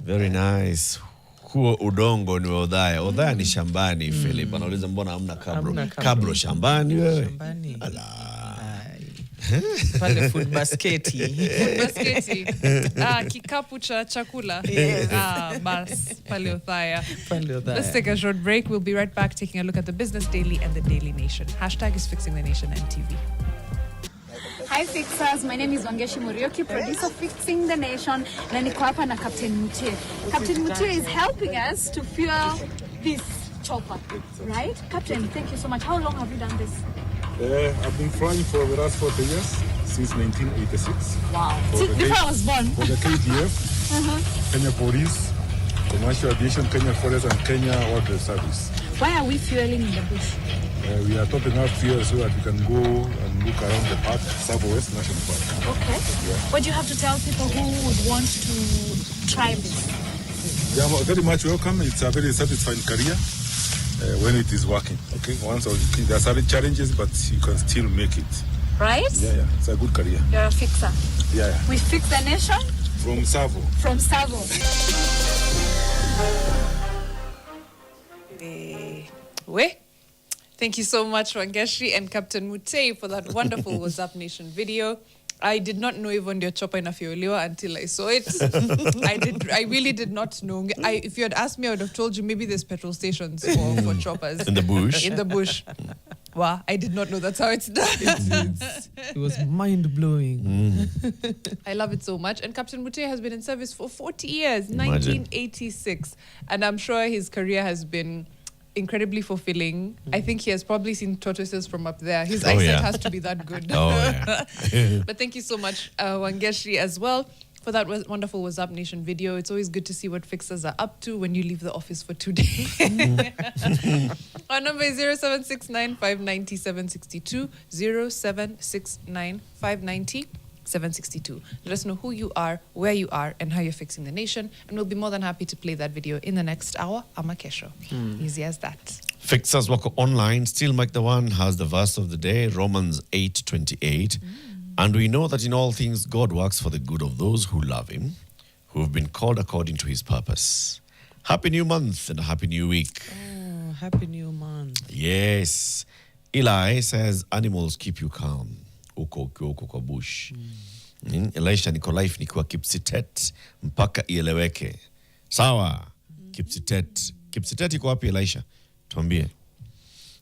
[SPEAKER 3] Very nice. Huo udongo ni wa Othaya. Othaya ni shambani, Philip. Anauliza mbona hamna kabro?
[SPEAKER 1] Hamna kabro.
[SPEAKER 3] Kabro shambani wewe.
[SPEAKER 1] Shambani.
[SPEAKER 3] Ala.
[SPEAKER 1] Pale food basketi.
[SPEAKER 2] Basketi. Kikapu cha chakula. Bas, pale Othaya.
[SPEAKER 1] Pale Othaya.
[SPEAKER 2] Let's take a short break. We'll be right back taking a look at the Business Daily and the Daily Nation. Hashtag is Fixing the Nation and TV.
[SPEAKER 4] Hi Fixers, my name is Wangeshi Morioki, producer of Fixing the Nation, na niko hapa na Captain Mutie. Captain Mutie is helping us to fuel this chopper, right? Captain, thank you so much. How long have you done this?
[SPEAKER 5] I've been flying for the last 40 years, since 1986.
[SPEAKER 4] Wow. Since before I was born?
[SPEAKER 5] For the KDF, Kenya Police, Commercial Aviation, Kenya Forest, and Kenya Water Service.
[SPEAKER 4] Why are we fueling in the bush?
[SPEAKER 5] We are topping up fuel so that we can go and look around the park, Southwest National Park.
[SPEAKER 4] Okay. Yeah. What do you have to tell people who would want to try this?
[SPEAKER 5] They are very much welcome. It's a very satisfying career when it is working. Okay. Once there are certain challenges, but you can still make it.
[SPEAKER 4] Right?
[SPEAKER 5] Yeah. It's a good career.
[SPEAKER 4] You're a fixer.
[SPEAKER 5] Yeah.
[SPEAKER 4] We fix the nation?
[SPEAKER 5] From Savo.
[SPEAKER 4] From Savo.
[SPEAKER 2] Thank you so much, Wangeshi and Captain Mutei, for that wonderful What's Up Nation video. I did not know even your chopper inafioliwa until I saw it. I really did not know. If you had asked me, I would have told you maybe there's petrol stations for choppers.
[SPEAKER 3] In the bush.
[SPEAKER 2] In the bush. Wow, I did not know that's how it's done.
[SPEAKER 1] It was mind-blowing.
[SPEAKER 2] I love it so much. And Captain Mutei has been in service for 40 years,
[SPEAKER 3] Imagine.
[SPEAKER 2] 1986. And I'm sure his career has been incredibly fulfilling. I think he has probably seen tortoises from up there. His eyesight has to be that good.
[SPEAKER 3] Oh, yeah.
[SPEAKER 2] But thank you so much, Wangeshi, as well, for that wonderful What's Up Nation video. It's always good to see what fixers are up to when you leave the office for 2 days. Our number is 0769 590 762, 0769 590 762. Let us know who you are, where you are, and how you're fixing the nation. And we'll be more than happy to play that video in the next hour. Ama kesho. Easy as that.
[SPEAKER 3] Fixers Wako Online, still Mike the One has the verse of the day, Romans 8:28. And we know that in all things God works for the good of those who love him, who have been called according to his purpose. Happy new month and a happy new week.
[SPEAKER 1] Oh, happy new month.
[SPEAKER 3] Yes. Eli says animals keep you calm. Uko kwa bush. Elisha niko life nikiwa Kipsitet mpaka ieleweke. Sawa. Kipsitet. Kipsitet iko wapi Elisha? Tuambie.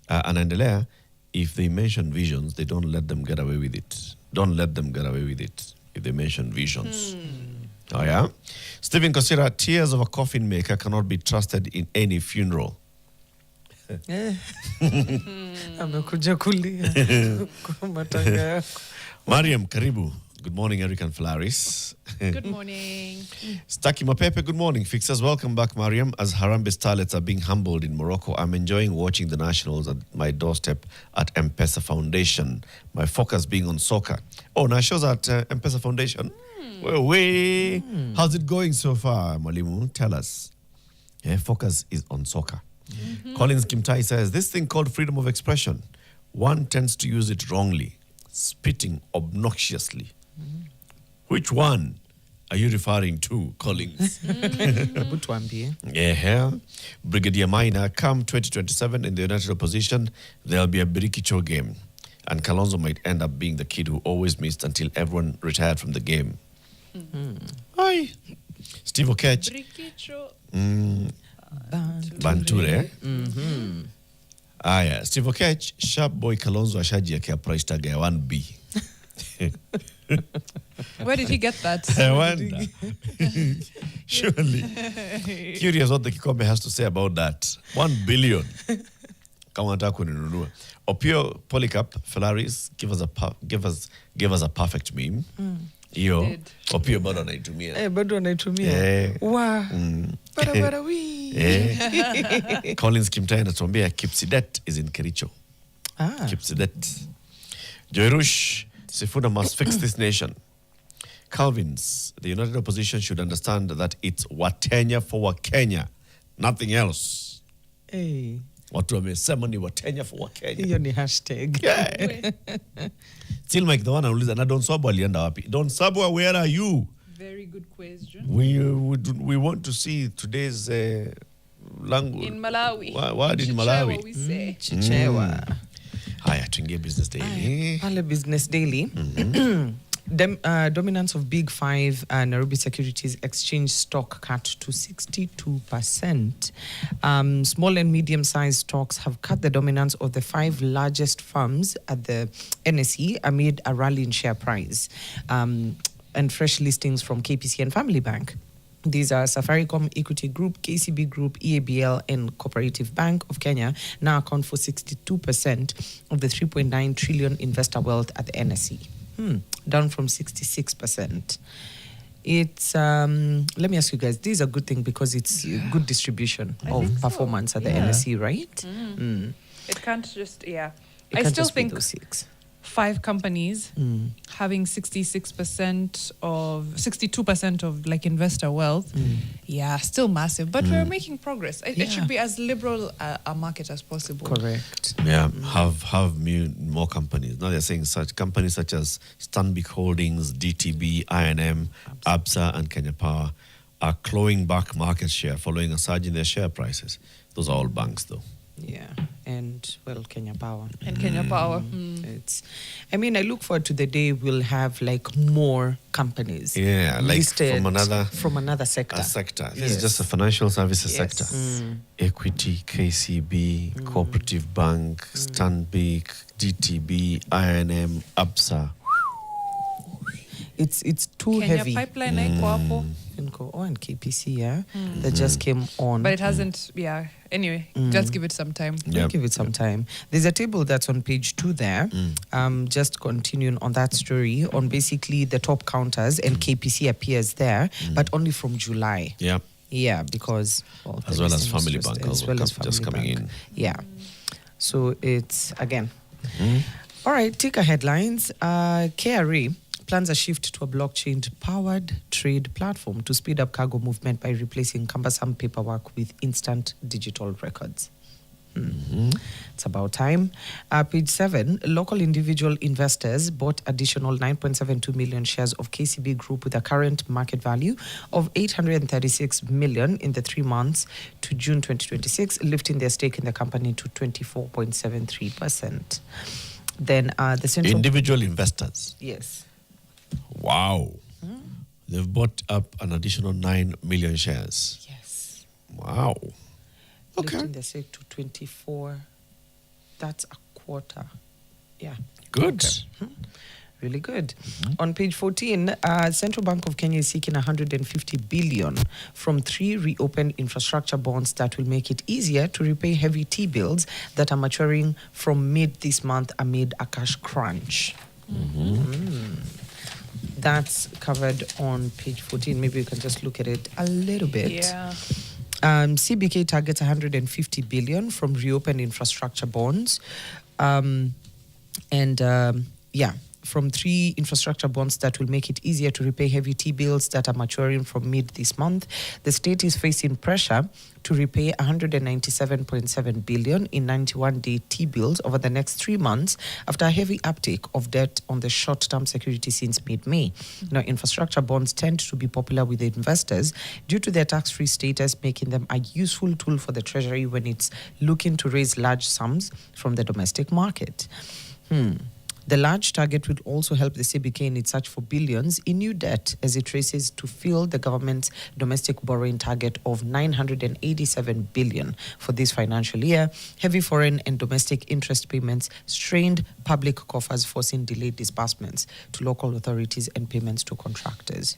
[SPEAKER 3] Anaendelea, if they mention visions, they don't let them get away with it. Don't let them get away with it if they mention visions. Oh, yeah? Stephen Kosira, tears of a coffin maker cannot be trusted in any funeral.
[SPEAKER 1] Amekuja kulia kwa matanga yako.
[SPEAKER 3] Mariam, karibu. Good morning, Eric and Flaris.
[SPEAKER 2] Good morning.
[SPEAKER 3] Staki Mapepe, good morning. Fixers, welcome back, Mariam. As Harambee starlets are being humbled in Morocco, I'm enjoying watching the nationals at my doorstep at M-Pesa Foundation. My focus being on soccer. Oh, nationals at M-Pesa Foundation? How's it going so far, Malimu? Tell us. Yeah, focus is on soccer. Collins Kimtai says, this thing called freedom of expression, one tends to use it wrongly, spitting obnoxiously. Which one are you referring to, Collins?
[SPEAKER 1] Hebu tuambie.
[SPEAKER 3] Yeah. Brigadier Minor, come 2027 in the United Opposition, there'll be a Birikicho game. And Kalonzo might end up being the kid who always missed until everyone retired from the game. Hi. Steve Okech.
[SPEAKER 2] Brikicho.
[SPEAKER 3] Banture. Aya, Steve Okech, sharp boy Kalonzo ashajiekea price tag ya 1B.
[SPEAKER 2] Where did he get that?
[SPEAKER 3] I wonder. Surely. Curious what the Kikombe has to say about that. 1 billion. Kama nataka kuninunua. Opio Polycarp, Felaris, give us a perfect meme. Hiyo Opio bado anaitumia.
[SPEAKER 1] Bado anaitumia. Wa. Barabara wii.
[SPEAKER 3] Collins Kimtai anatuambia Kipsidet is in Kericho. Kipsidet. Joyrush, Sifuna must fix this nation. Calvins, the United Opposition should understand that it's Wakenya for Wakenya, nothing else.
[SPEAKER 1] Hey.
[SPEAKER 3] Watu wamesema ni Wakenya for Wakenya.
[SPEAKER 1] Hiyo ni hashtag.
[SPEAKER 3] Yeah. Still Mike the one anauliza na Don Sabo alienda wapi? Don Sabo, where are you?
[SPEAKER 2] Very good question.
[SPEAKER 3] We want to see today's language.
[SPEAKER 2] In Malawi.
[SPEAKER 3] Word in Malawi.
[SPEAKER 2] What we say.
[SPEAKER 1] Chichewa.
[SPEAKER 3] Haya, tuingie Business Daily.
[SPEAKER 1] Pale Business Daily. Dominance of Big Five Nairobi Securities Exchange stock cut to 62%. Small and medium-sized stocks have cut the dominance of the 5 largest firms at the NSE amid a rally in share price and fresh listings from KPC and Family Bank. These are Safaricom, Equity Group, KCB Group, EABL, and Cooperative Bank of Kenya now account for 62% of the 3.9 trillion investor wealth at the NSE. Down from 66%. It's let me ask you guys, this is a good thing because it's good distribution of performance at the NSE, right?
[SPEAKER 2] It can't just,
[SPEAKER 1] It
[SPEAKER 2] I
[SPEAKER 1] can't
[SPEAKER 2] still
[SPEAKER 1] just be
[SPEAKER 2] think
[SPEAKER 1] those 6.
[SPEAKER 2] 5 companies having 62% of like investor wealth. Still massive, but we're making progress. It should be as liberal a market as possible.
[SPEAKER 1] Correct.
[SPEAKER 3] Yeah, have more companies. Now they're saying such companies such as Stanbic Holdings, DTB, INM, ABSA, and Kenya Power are clawing back market share following a surge in their share prices. Those are all banks, though.
[SPEAKER 1] Yeah, and well, Kenya Power.
[SPEAKER 2] And Kenya Power.
[SPEAKER 1] I look forward to the day we'll have like more companies.
[SPEAKER 3] Yeah, like
[SPEAKER 1] listed
[SPEAKER 3] from another sector.
[SPEAKER 1] A
[SPEAKER 3] sector. This is just a financial services sector. Equity, KCB, Cooperative Bank, Stanbic, DTB, INM, ABSA.
[SPEAKER 1] It's too
[SPEAKER 2] Kenya
[SPEAKER 1] heavy.
[SPEAKER 2] Pipeline haiko hapo.
[SPEAKER 1] And KPC, that just came on.
[SPEAKER 2] But it hasn't, anyway, just give it some time.
[SPEAKER 1] Give it some time. There's a table that's on page 2 there. Just continuing on that story on basically the top counters, and KPC appears there, but only from July. Yeah, because
[SPEAKER 3] as well as Family Bank just coming in.
[SPEAKER 1] Yeah. So it's again. All right, ticker headlines. KRA plans a shift to a blockchain-powered trade platform to speed up cargo movement by replacing cumbersome paperwork with instant digital records. It's about time. Page 7, local individual investors bought additional 9.72 million shares of KCB Group with a current market value of 836 million in the 3 months to June 2026, lifting their stake in the company to 24.73%. Then the central...
[SPEAKER 3] Individual investors?
[SPEAKER 1] Yes.
[SPEAKER 3] Wow. They've bought up an additional 9 million shares.
[SPEAKER 1] Yes.
[SPEAKER 3] Wow. Okay.
[SPEAKER 1] Lifting the stake to 24. That's a quarter. Yeah.
[SPEAKER 3] Good.
[SPEAKER 1] Okay. Really good. On page 14, Central Bank of Kenya is seeking 150 billion from 3 reopened infrastructure bonds that will make it easier to repay heavy T-bills that are maturing from mid this month amid a cash crunch. That's covered on page 14. Maybe you can just look at it a little bit.
[SPEAKER 2] Yeah.
[SPEAKER 1] CBK targets 150 billion from reopened infrastructure bonds. From 3 infrastructure bonds that will make it easier to repay heavy T-bills that are maturing from mid this month. The state is facing pressure to repay 197.7 billion in 91-day T-bills over the next 3 months after a heavy uptake of debt on the short-term security since mid-May. Now, infrastructure bonds tend to be popular with investors due to their tax-free status, making them a useful tool for the Treasury when it's looking to raise large sums from the domestic market. The large target would also help the CBK in its search for billions in new debt as it races to fill the government's domestic borrowing target of 987 billion for this financial year. Heavy foreign and domestic interest payments strained public coffers, forcing delayed disbursements to local authorities and payments to contractors.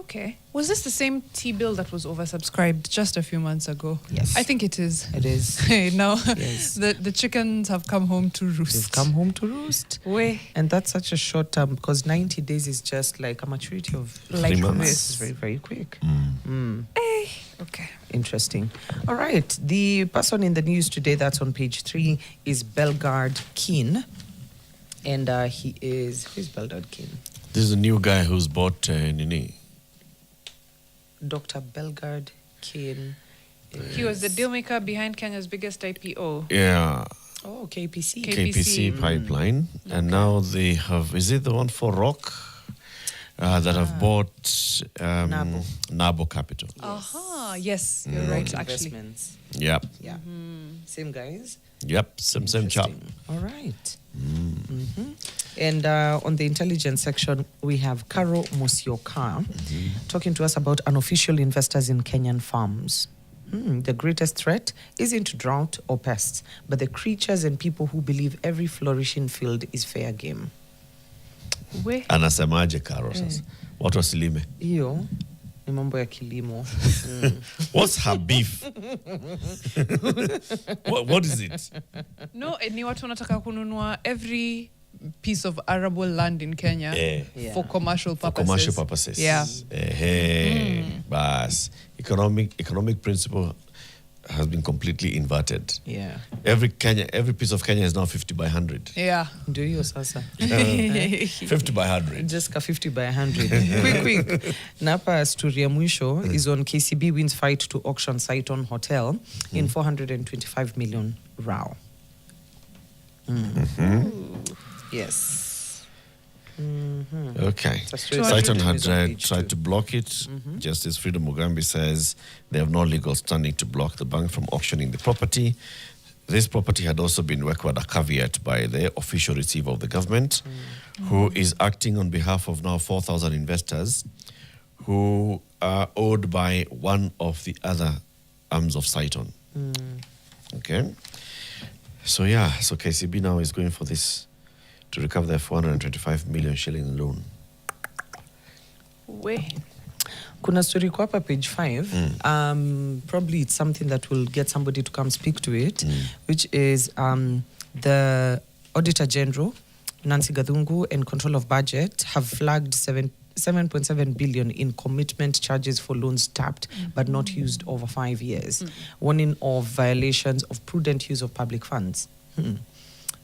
[SPEAKER 2] Okay. Was this the same T-bill that was oversubscribed just a few months ago?
[SPEAKER 1] Yes.
[SPEAKER 2] I think it is.
[SPEAKER 1] It is.
[SPEAKER 2] No,
[SPEAKER 1] Yes.
[SPEAKER 2] the chickens have come home to roost.
[SPEAKER 1] They've come home to roost.
[SPEAKER 2] Way.
[SPEAKER 1] And that's such a short term because 90 days is just like a maturity of
[SPEAKER 3] 3 months.
[SPEAKER 1] this. It's very, very quick.
[SPEAKER 2] Okay.
[SPEAKER 1] Interesting. All right. The person in the news today that's on page 3 is Bellegarde Keane. And who's Bellegarde Keane?
[SPEAKER 3] This is a new guy who's bought Nini.
[SPEAKER 1] Dr. Bellegarde Keane.
[SPEAKER 2] He was the dealmaker behind Kenya's biggest IPO.
[SPEAKER 3] Yeah.
[SPEAKER 1] Oh, KPC.
[SPEAKER 3] KPC pipeline. And now they have, is it the one for Rock? That have bought Nabo Capital.
[SPEAKER 2] Aha, yes, you're right, actually.
[SPEAKER 1] Investments.
[SPEAKER 3] Yep.
[SPEAKER 1] Yeah. Same guys.
[SPEAKER 3] Yep. Same chap.
[SPEAKER 1] All right. And on the intelligence section, we have Karo Musioka talking to us about unofficial investors in Kenyan farms. The greatest threat isn't drought or pests, but the creatures and people who believe every flourishing field is fair game.
[SPEAKER 3] Anasemaje Karo sasa? Watu wasilime.
[SPEAKER 1] Hiyo ni mambo ya kilimo.
[SPEAKER 3] What's her beef? What is it?
[SPEAKER 2] No, ni watu wanataka kununua every piece of arable land in Kenya for commercial purposes.
[SPEAKER 3] For commercial purposes.
[SPEAKER 2] Yeah.
[SPEAKER 3] Bas. Economic principle has been completely inverted.
[SPEAKER 1] Yeah.
[SPEAKER 3] Every piece of Kenya is now 50 by 100.
[SPEAKER 2] Yeah.
[SPEAKER 1] Ndio hiyo sasa.
[SPEAKER 3] 50 by 100.
[SPEAKER 1] Just ka 50 by 100. quick. Na hapa story ya mwisho is on KCB wins fight to auction Saiton Hotel in 425 million rao. Yes.
[SPEAKER 3] Okay. Saiton had tried to block it. Justice Freedom Mugambi says they have no legal standing to block the bank from auctioning the property. This property had also been required a caveat by the official receiver of the government, who is acting on behalf of now 4,000 investors who are owed by one of the other arms of Saiton. Okay. So KCB now is going for this to recover their 425 million shilling loan.
[SPEAKER 1] Kuna story kwa hapa page 5. Probably it's something that will get somebody to come speak to it, which is the Auditor General, Nancy Gathungu, and Control of Budget have flagged 7.7 billion in commitment charges for loans tapped but not used over 5 years, warning of violations of prudent use of public funds.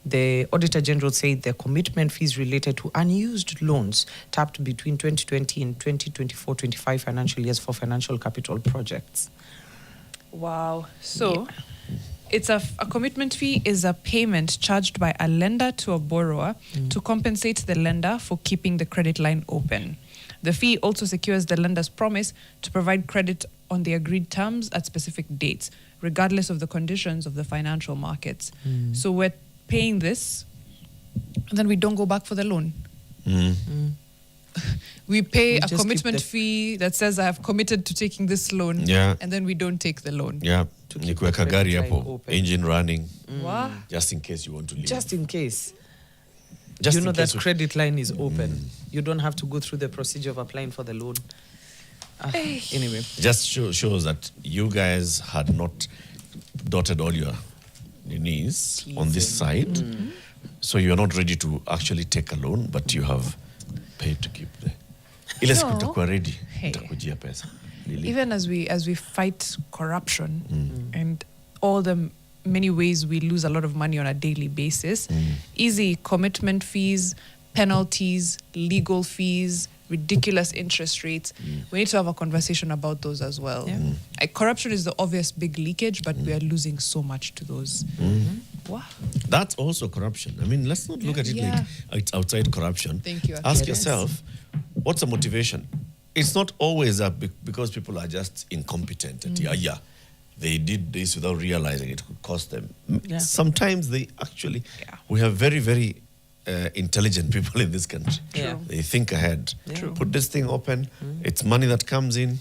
[SPEAKER 1] The Auditor General said the commitment fees related to unused loans tapped between 2020 and 2024-25 financial years for financial capital projects.
[SPEAKER 2] Wow. So it's a commitment fee is a payment charged by a lender to a borrower to compensate the lender for keeping the credit line open. The fee also secures the lender's promise to provide credit on the agreed terms at specific dates, regardless of the conditions of the financial markets. So we're paying this, and then we don't go back for the loan. We pay a commitment fee that says I have committed to taking this loan, and then we don't take the loan.
[SPEAKER 3] Yeah. Nikuweka gari hapo, engine running.
[SPEAKER 2] Wow.
[SPEAKER 3] Just in case you want to leave.
[SPEAKER 1] Just in case.
[SPEAKER 3] Just
[SPEAKER 1] you
[SPEAKER 3] in
[SPEAKER 1] know
[SPEAKER 3] case
[SPEAKER 1] that
[SPEAKER 3] we-
[SPEAKER 1] credit line is open. You don't have to go through the procedure of applying for the loan. Anyway.
[SPEAKER 3] Just shows that you guys had not dotted all your knees on this side. So you're not ready to actually take a loan, but you have paid to keep the. Ile siku
[SPEAKER 2] No.
[SPEAKER 3] utakuwa ready,
[SPEAKER 2] Hey.
[SPEAKER 3] utakujia pesa. Lili.
[SPEAKER 2] Even as we fight corruption and all the many ways we lose a lot of money on a daily basis, easy commitment fees, penalties, legal fees, ridiculous interest rates. We need to have a conversation about those as well.
[SPEAKER 1] Yeah.
[SPEAKER 2] Corruption is the obvious big leakage, but we are losing so much to those. Wow.
[SPEAKER 3] That's also corruption. I mean, let's not look at it
[SPEAKER 2] Yeah.
[SPEAKER 3] like it's outside corruption.
[SPEAKER 2] Thank you.
[SPEAKER 3] Ask
[SPEAKER 2] It is.
[SPEAKER 3] yourself, what's the motivation? It's not always because people are just incompetent. Yeah, they did this without realizing it could cost them.
[SPEAKER 1] Yeah.
[SPEAKER 3] Sometimes they actually,
[SPEAKER 2] Yeah.
[SPEAKER 3] we have very, very intelligent people in this country.
[SPEAKER 1] Yeah.
[SPEAKER 3] They think ahead.
[SPEAKER 1] True.
[SPEAKER 3] Put this thing open. It's money that comes in.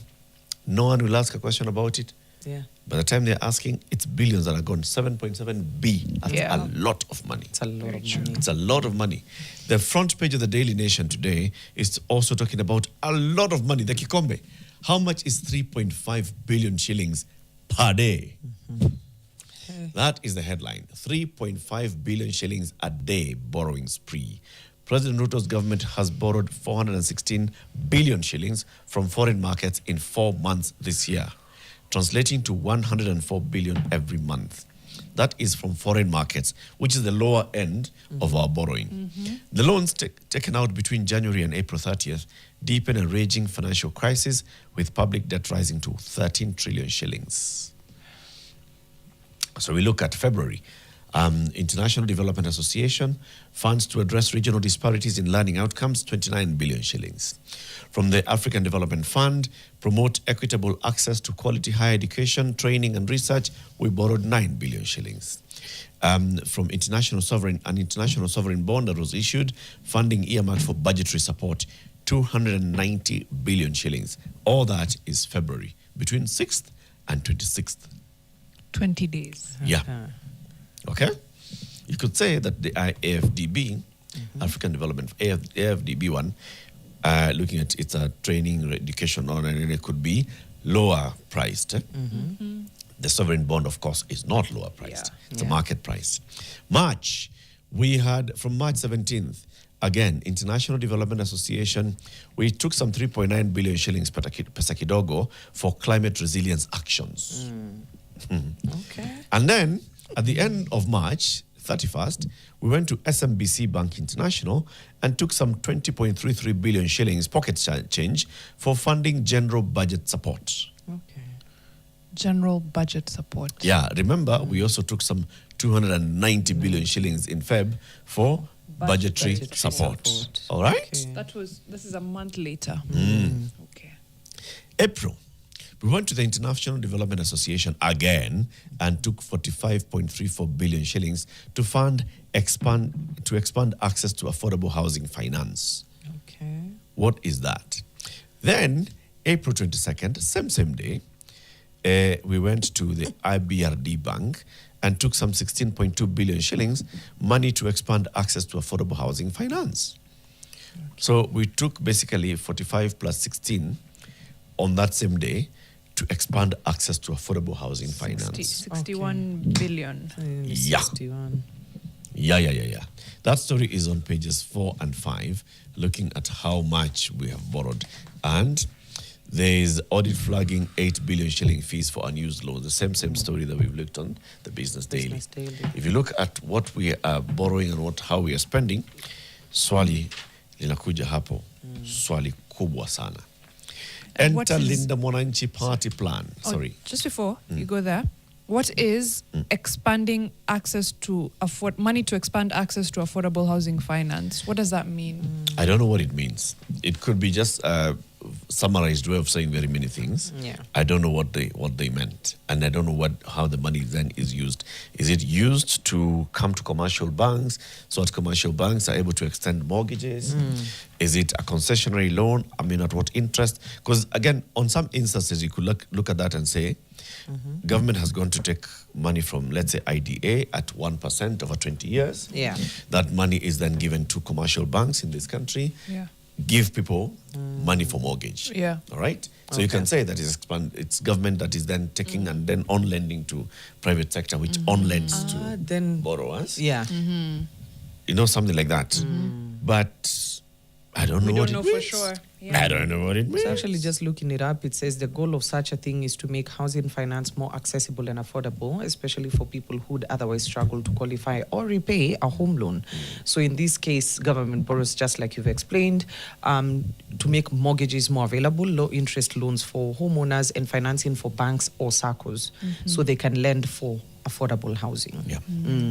[SPEAKER 3] No one will ask a question about it.
[SPEAKER 1] Yeah.
[SPEAKER 3] By the time they're asking, it's billions that are gone. 7.7 B. That's
[SPEAKER 2] Yeah.
[SPEAKER 3] a lot of money.
[SPEAKER 1] It's a lot of money.
[SPEAKER 3] It's a lot of money. The front page of the Daily Nation today is also talking about a lot of money. The Kikombe. How much is 3.5 billion shillings per day? That is the headline. 3.5 billion shillings a day borrowing spree. President Ruto's government has borrowed 416 billion shillings from foreign markets in 4 months this year, translating to 104 billion every month. That is from foreign markets, which is the lower end of our borrowing. The loans taken out between January and April 30th deepen a raging financial crisis, with public debt rising to 13 trillion shillings. So we look at February. International Development Association funds to address regional disparities in learning outcomes, 29 billion shillings. From the African Development Fund, promote equitable access to quality higher education, training and research, we borrowed 9 billion shillings. From an international sovereign bond that was issued, funding earmarked for budgetary support, 290 billion shillings. All that is February, between 6th and 26th.
[SPEAKER 2] 20 days.
[SPEAKER 3] Yeah. Okay? You could say that the AFDB, African Development, AFDB one, looking at its training, education, and it could be lower priced. The sovereign bond, of course, is not lower priced.
[SPEAKER 2] Yeah.
[SPEAKER 3] It's a market price. March, we had, from March 17th, again, International Development Association, we took some 3.9 billion shillings pesa kidogo for climate resilience actions.
[SPEAKER 1] Okay.
[SPEAKER 3] And then, at the end of March 31st, we went to SMBC Bank International and took some 20.33 billion shillings pocket change for funding general budget support.
[SPEAKER 1] Okay.
[SPEAKER 2] General budget support.
[SPEAKER 3] Yeah, remember, we also took some 290 billion shillings in Feb for budgetary support. All right?
[SPEAKER 1] Okay.
[SPEAKER 2] This is a month later. Okay.
[SPEAKER 3] April, we went to the International Development Association again and took 45.34 billion shillings to expand access to affordable housing finance.
[SPEAKER 1] Okay.
[SPEAKER 3] What is that? Then, April 22nd, same day, we went to the IBRD Bank and took some 16.2 billion shillings, money to expand access to affordable housing finance. So we took basically 45 plus 16 on that same day to expand access to affordable housing finance.
[SPEAKER 2] 61 billion.
[SPEAKER 3] Yeah.
[SPEAKER 1] 61.
[SPEAKER 3] Yeah. That story is on pages 4 and 5, looking at how much we have borrowed. And there is audit flagging 8 billion shilling fees for unused loans. The same story that we've looked on the Business Daily.
[SPEAKER 1] Business Daily.
[SPEAKER 3] If you look at what we are borrowing and how we are spending, swali linakuja hapo. Swali kubwa sana.
[SPEAKER 2] And what
[SPEAKER 3] Enter
[SPEAKER 2] is-
[SPEAKER 3] Linda Mwananchi party plan.
[SPEAKER 2] Oh,
[SPEAKER 3] Sorry.
[SPEAKER 2] just before you go there, what is expanding access to money to expand access to affordable housing finance? What does that mean?
[SPEAKER 3] I don't know what it means. It could be just summarized way of saying very many things.
[SPEAKER 1] Yeah.
[SPEAKER 3] I don't know what they meant, and I don't know how the money then is used. Is it used to come to commercial banks so that commercial banks are able to extend mortgages? Is it a concessionary loan? I mean, at what interest? Because again, on some instances, you could look at that and say, government has gone to take money from, let's say, IDA at 1% over 20 years.
[SPEAKER 1] Yeah.
[SPEAKER 3] That money is then given to commercial banks in this country.
[SPEAKER 2] Yeah.
[SPEAKER 3] Give people money for mortgage.
[SPEAKER 2] Yeah.
[SPEAKER 3] All right? So you can say that it's government that is then taking and then on lending to private sector, which on lends to
[SPEAKER 1] then
[SPEAKER 3] borrowers.
[SPEAKER 1] yeah.
[SPEAKER 3] You know, something like that. But I don't know
[SPEAKER 2] We
[SPEAKER 3] what
[SPEAKER 2] don't
[SPEAKER 3] it
[SPEAKER 2] know for
[SPEAKER 3] means.
[SPEAKER 2] sure.
[SPEAKER 3] I don't know what it means.
[SPEAKER 1] So actually just looking it up, it says the goal of such a thing is to make housing finance more accessible and affordable, especially for people who'd otherwise struggle to qualify or repay a home loan. So in this case, government borrows, just like you've explained, to make mortgages more available, low interest loans for homeowners, and financing for banks or SACCOs, so they can lend for affordable housing.
[SPEAKER 3] Yeah.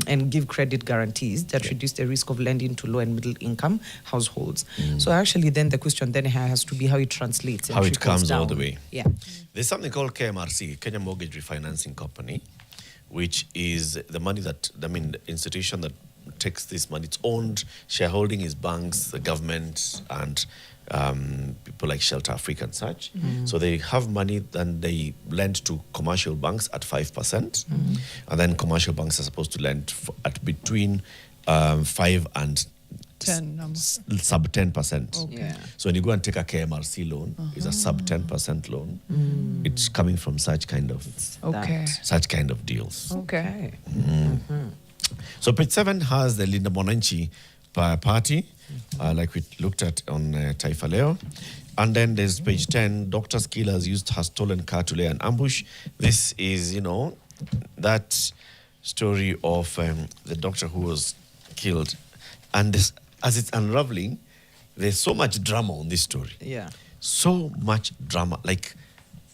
[SPEAKER 1] And give credit guarantees that reduce the risk of lending to low and middle income households. So actually then the question then has to be how it translates. And
[SPEAKER 3] How it
[SPEAKER 1] trickles
[SPEAKER 3] comes all
[SPEAKER 1] down.
[SPEAKER 3] the way.
[SPEAKER 1] Yeah.
[SPEAKER 3] There's something called KMRC, Kenya Mortgage Refinancing Company, which is the money that, the institution that takes this money. Its owned shareholding is banks, the government, and people like Sh3.5 and such. So they have money, then they lend to commercial banks at 5%. And then commercial banks are supposed to lend at between 5 and
[SPEAKER 2] 10
[SPEAKER 3] sub 10%.
[SPEAKER 2] Okay.
[SPEAKER 1] Yeah.
[SPEAKER 3] So when you go and take a KMRC loan, it's a sub 10% loan. It's coming from such kind of
[SPEAKER 2] Okay.
[SPEAKER 3] deals.
[SPEAKER 2] Okay.
[SPEAKER 3] So page 7 has the Linda Mwananchi party, like we looked at on Taifa Leo. And then there's page 10, doctor's killers used her stolen car to lay an ambush. This is, that story of the doctor who was killed. And this, as it's unraveling, there's so much drama on this story.
[SPEAKER 1] Yeah.
[SPEAKER 3] So much drama. Like,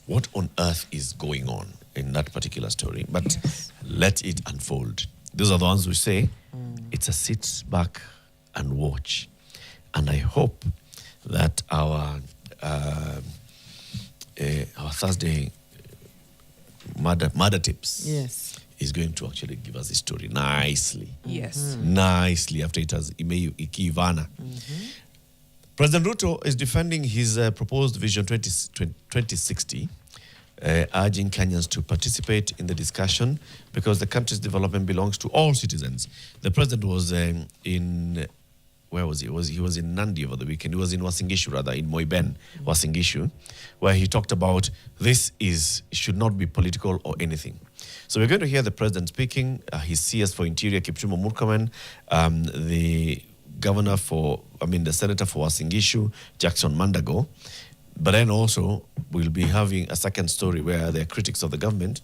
[SPEAKER 3] what on earth is going on in that particular story? But let it unfold. Those are the ones who say it's a sit back and watch. And I hope that our Thursday murder tips is going to actually give us the story nicely.
[SPEAKER 2] Yes.
[SPEAKER 3] Nicely after it has Ikivana. President Ruto is defending his proposed Vision 2060, urging Kenyans to participate in the discussion because the country's development belongs to all citizens. The president was where was he? He was in Nandi over the weekend. He was in Wasingishu, rather, in Moiben, Wasingishu, where he talked about should not be political or anything. So we're going to hear the president speaking, his CS for Interior, Kipchumba Murkomen, the senator for Wasingishu, Jackson Mandago. But then also, we'll be having a second story where the critics of the government,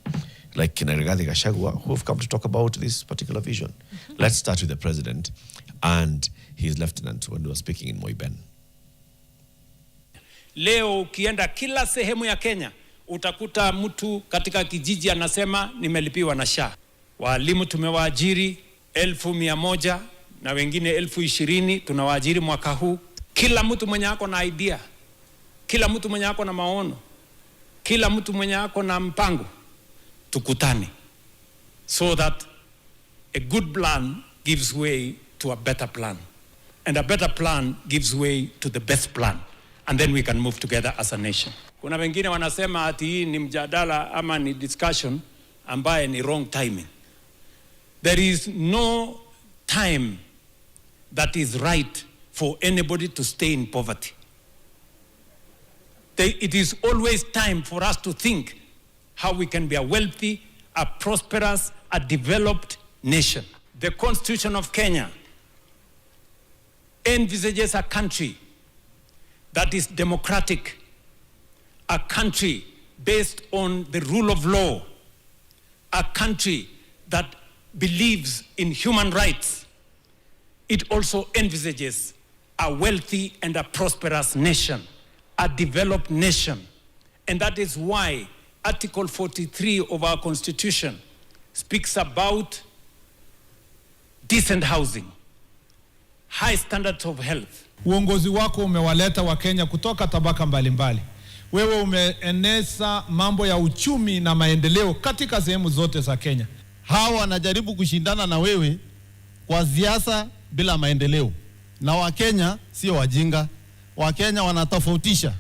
[SPEAKER 3] like Rigathi Gachagua, who have come to talk about this particular vision. Let's start with the president and his lieutenant when he was speaking in Moiben.
[SPEAKER 6] Leo ukienda kila sehemu ya Kenya, utakuta mtu katika kijiji anasema nimelipiwa na SHA. Walimu tumewaajiri 1,100 na wengine 20,000 tunawaajiri mwaka huu. Kila mtu mwenye ako na idea, kila mtu mwenye ako na maono, kila mtu mwenye ako na mpango, tukutane. So that a good plan gives way to a better plan. And a better plan gives way to the best plan. And then we can move together as a nation. Kuna wengine wanasema ati hii ni mjadala ama ni discussion ambaye ni wrong timing. There is no time that is right for anybody to stay in poverty. It is always time for us to think how we can be a wealthy, a prosperous, a developed nation. The Constitution of Kenya envisages a country that is democratic, a country based on the rule of law, a country that believes in human rights. It also envisages a wealthy and a prosperous nation, a developed nation. And that is why Article 43 of our Constitution speaks about decent housing, high standards of health,
[SPEAKER 7] Uongozi wako umewaleta Wakenya kutoka tabaka mbalimbali. Wewe umeeneza mambo ya uchumi na maendeleo katika sehemu zote za Kenya.
[SPEAKER 8] Hawa wanajaribu kushindana na wewe kwa siasa bila maendeleo. Na Wakenya sio wajinga. Wakenya wanatofautisha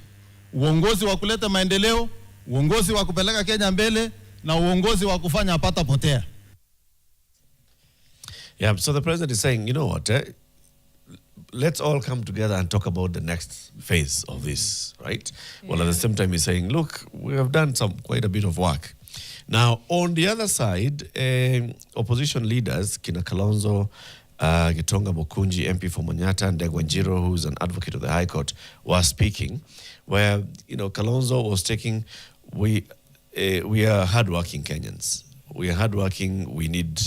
[SPEAKER 8] uongozi wa kuleta maendeleo, uongozi wa kupeleka Kenya mbele, na uongozi wa kufanya pata potea.
[SPEAKER 3] Yeah, so the president is saying, you know what, let's all come together and talk about the next phase of this, right? Yeah. Well, at the same time, he's saying, look, we have done quite a bit of work. Now, on the other side, opposition leaders, Kina Kalonzo, Gitonga Mokunji, MP for Manyata, and Ndegwa, who's an advocate of the High Court, were speaking, where, you know, Kalonzo was taking, we are hardworking Kenyans. We are hardworking. We need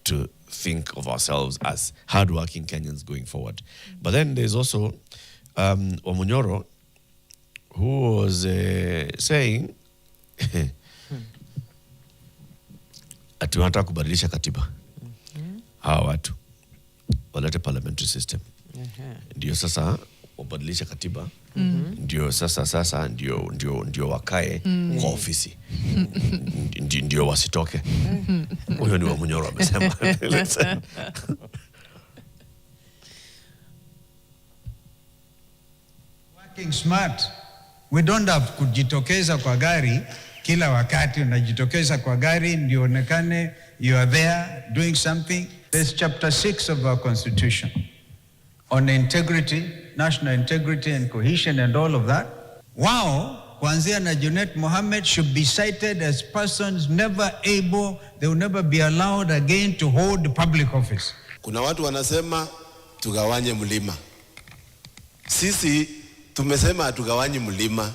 [SPEAKER 3] to think of ourselves as hardworking Kenyans going forward. But then there's also Omunyoro, who was saying, ati wanataka kubadilisha katiba. Hawa watu walete parliamentary system. Ndio sasa wabadilisha katiba. Ndio sasa ndio wakae kwa ofisi. Ndio wasitoke. Huyo ni Omunyoro amesema.
[SPEAKER 9] Working smart. We don't have kujitokeza kwa gari kila wakati. Unajitokeza kwa gari ndio onekane you are there doing something. There's chapter 6 of our constitution on integrity, national integrity and cohesion and all of that. Wao, kuanzia na Junet Mohammed, should be cited as persons never able, they will never be allowed again to hold public office.
[SPEAKER 10] Kuna watu wanasema tugawanye mlima. Sisi tumesema hatugawanye mlima.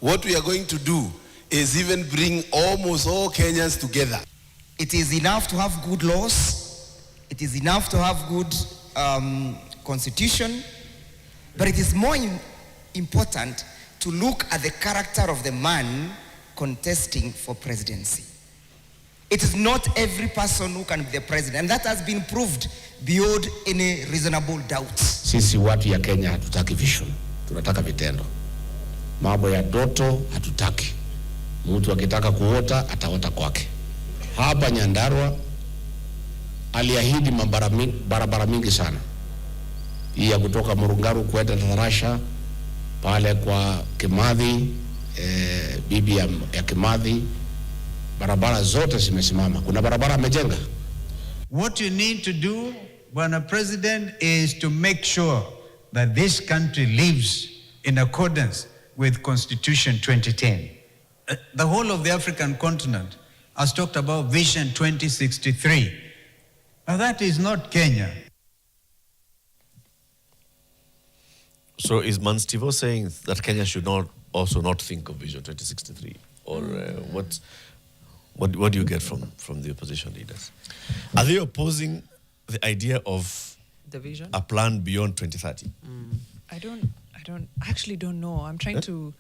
[SPEAKER 10] What we are going to do is even bring almost all Kenyans together.
[SPEAKER 11] It is enough to have good laws. It is enough to have good constitution. But it is more important to look at the character of the man contesting for presidency. It is not every person who can be the president, and that has been proved beyond any reasonable doubt.
[SPEAKER 12] Sisi watu ya Kenya hatutaki vision, tunataka vitendo. Mambo ya doto hatutaki. Mtu akitaka kuota ataota kwake. Hapa Nyandarua aliahidi barabara mingi sana. Hii ya kutoka Murungaru kwenda Tarasha pale kwa Kimathi, bibi ya Kimathi, barabara zote zimesimama. Kuna barabara amejenga.
[SPEAKER 9] What you need to do, Bwana President, is to make sure that this country lives in accordance with Constitution 2010. The whole of the African continent has talked about Vision 2063. Now that is not Kenya.
[SPEAKER 3] So is Manstivo saying that Kenya should also not think of Vision 2063? Or what do you get from the opposition leaders? Are they opposing the idea of
[SPEAKER 1] the vision,
[SPEAKER 3] a plan beyond 2030?
[SPEAKER 2] I actually don't know. I'm trying to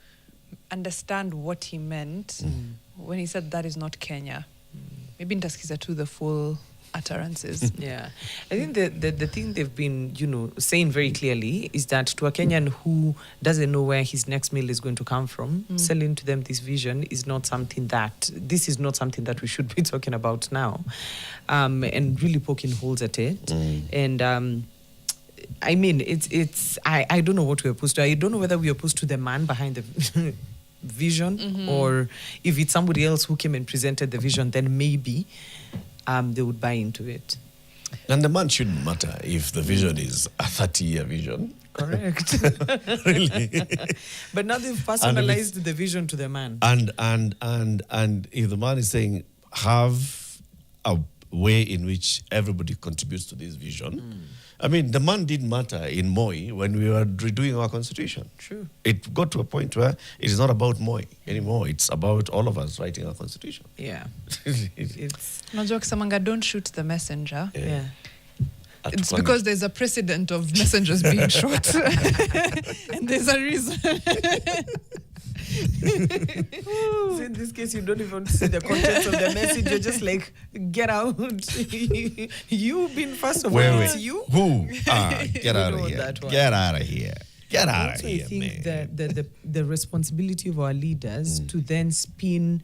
[SPEAKER 2] understand what he meant when he said that is not Kenya. Maybe nitasikiza to the full utterances.
[SPEAKER 1] Yeah, I think the thing they've been, saying very clearly is that to a Kenyan who doesn't know where his next meal is going to come from, selling to them this vision is not something that we should be talking about now, and really poking holes at it. And I mean, I don't know what we're opposed to. I don't know whether we're opposed to the man behind the vision, or if it's somebody else who came and presented the vision, then maybe they would buy into it.
[SPEAKER 3] And the man shouldn't matter if the vision is a 30-year vision.
[SPEAKER 1] Correct.
[SPEAKER 3] Really.
[SPEAKER 1] But now they've personalized the vision to the man.
[SPEAKER 3] And if the man is saying, have a way in which everybody contributes to this vision. I mean, the man didn't matter in Moi when we were redoing our constitution.
[SPEAKER 1] True.
[SPEAKER 3] It got to a point where it is not about Moi anymore. It's about all of us writing our constitution.
[SPEAKER 1] Yeah.
[SPEAKER 2] Unajua kisamanga, don't shoot the messenger.
[SPEAKER 1] Yeah.
[SPEAKER 2] It's because there's a precedent of messengers being shot. And there's a reason.
[SPEAKER 1] So in this case, you don't even see the contents of the message. You're just like, get out. You've been first of all. It's you.
[SPEAKER 3] Who? Get out of here. Get out of here. Get out of here,
[SPEAKER 1] I think
[SPEAKER 3] man.
[SPEAKER 1] the responsibility of our leaders to then spin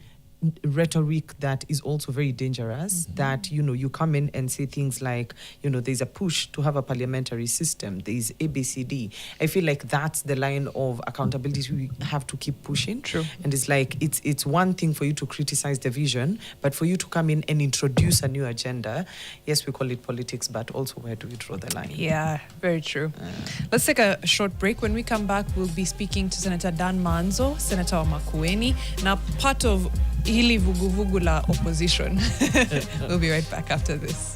[SPEAKER 1] rhetoric that is also very dangerous, that, you know, you come in and say things like, you know, there's a push to have a parliamentary system, there's ABCD. I feel like that's the line of accountability we have to keep pushing.
[SPEAKER 2] True.
[SPEAKER 1] And it's like, it's one thing for you to criticize the vision, but for you to come in and introduce a new agenda, yes, we call it politics, but also where do we draw the line?
[SPEAKER 2] Yeah, very true. Let's take a short break. When we come back, we'll be speaking to Senator Dan Manzo, Senator Makueni, now part of hili vuguvugu la opposition. We'll be right back after this.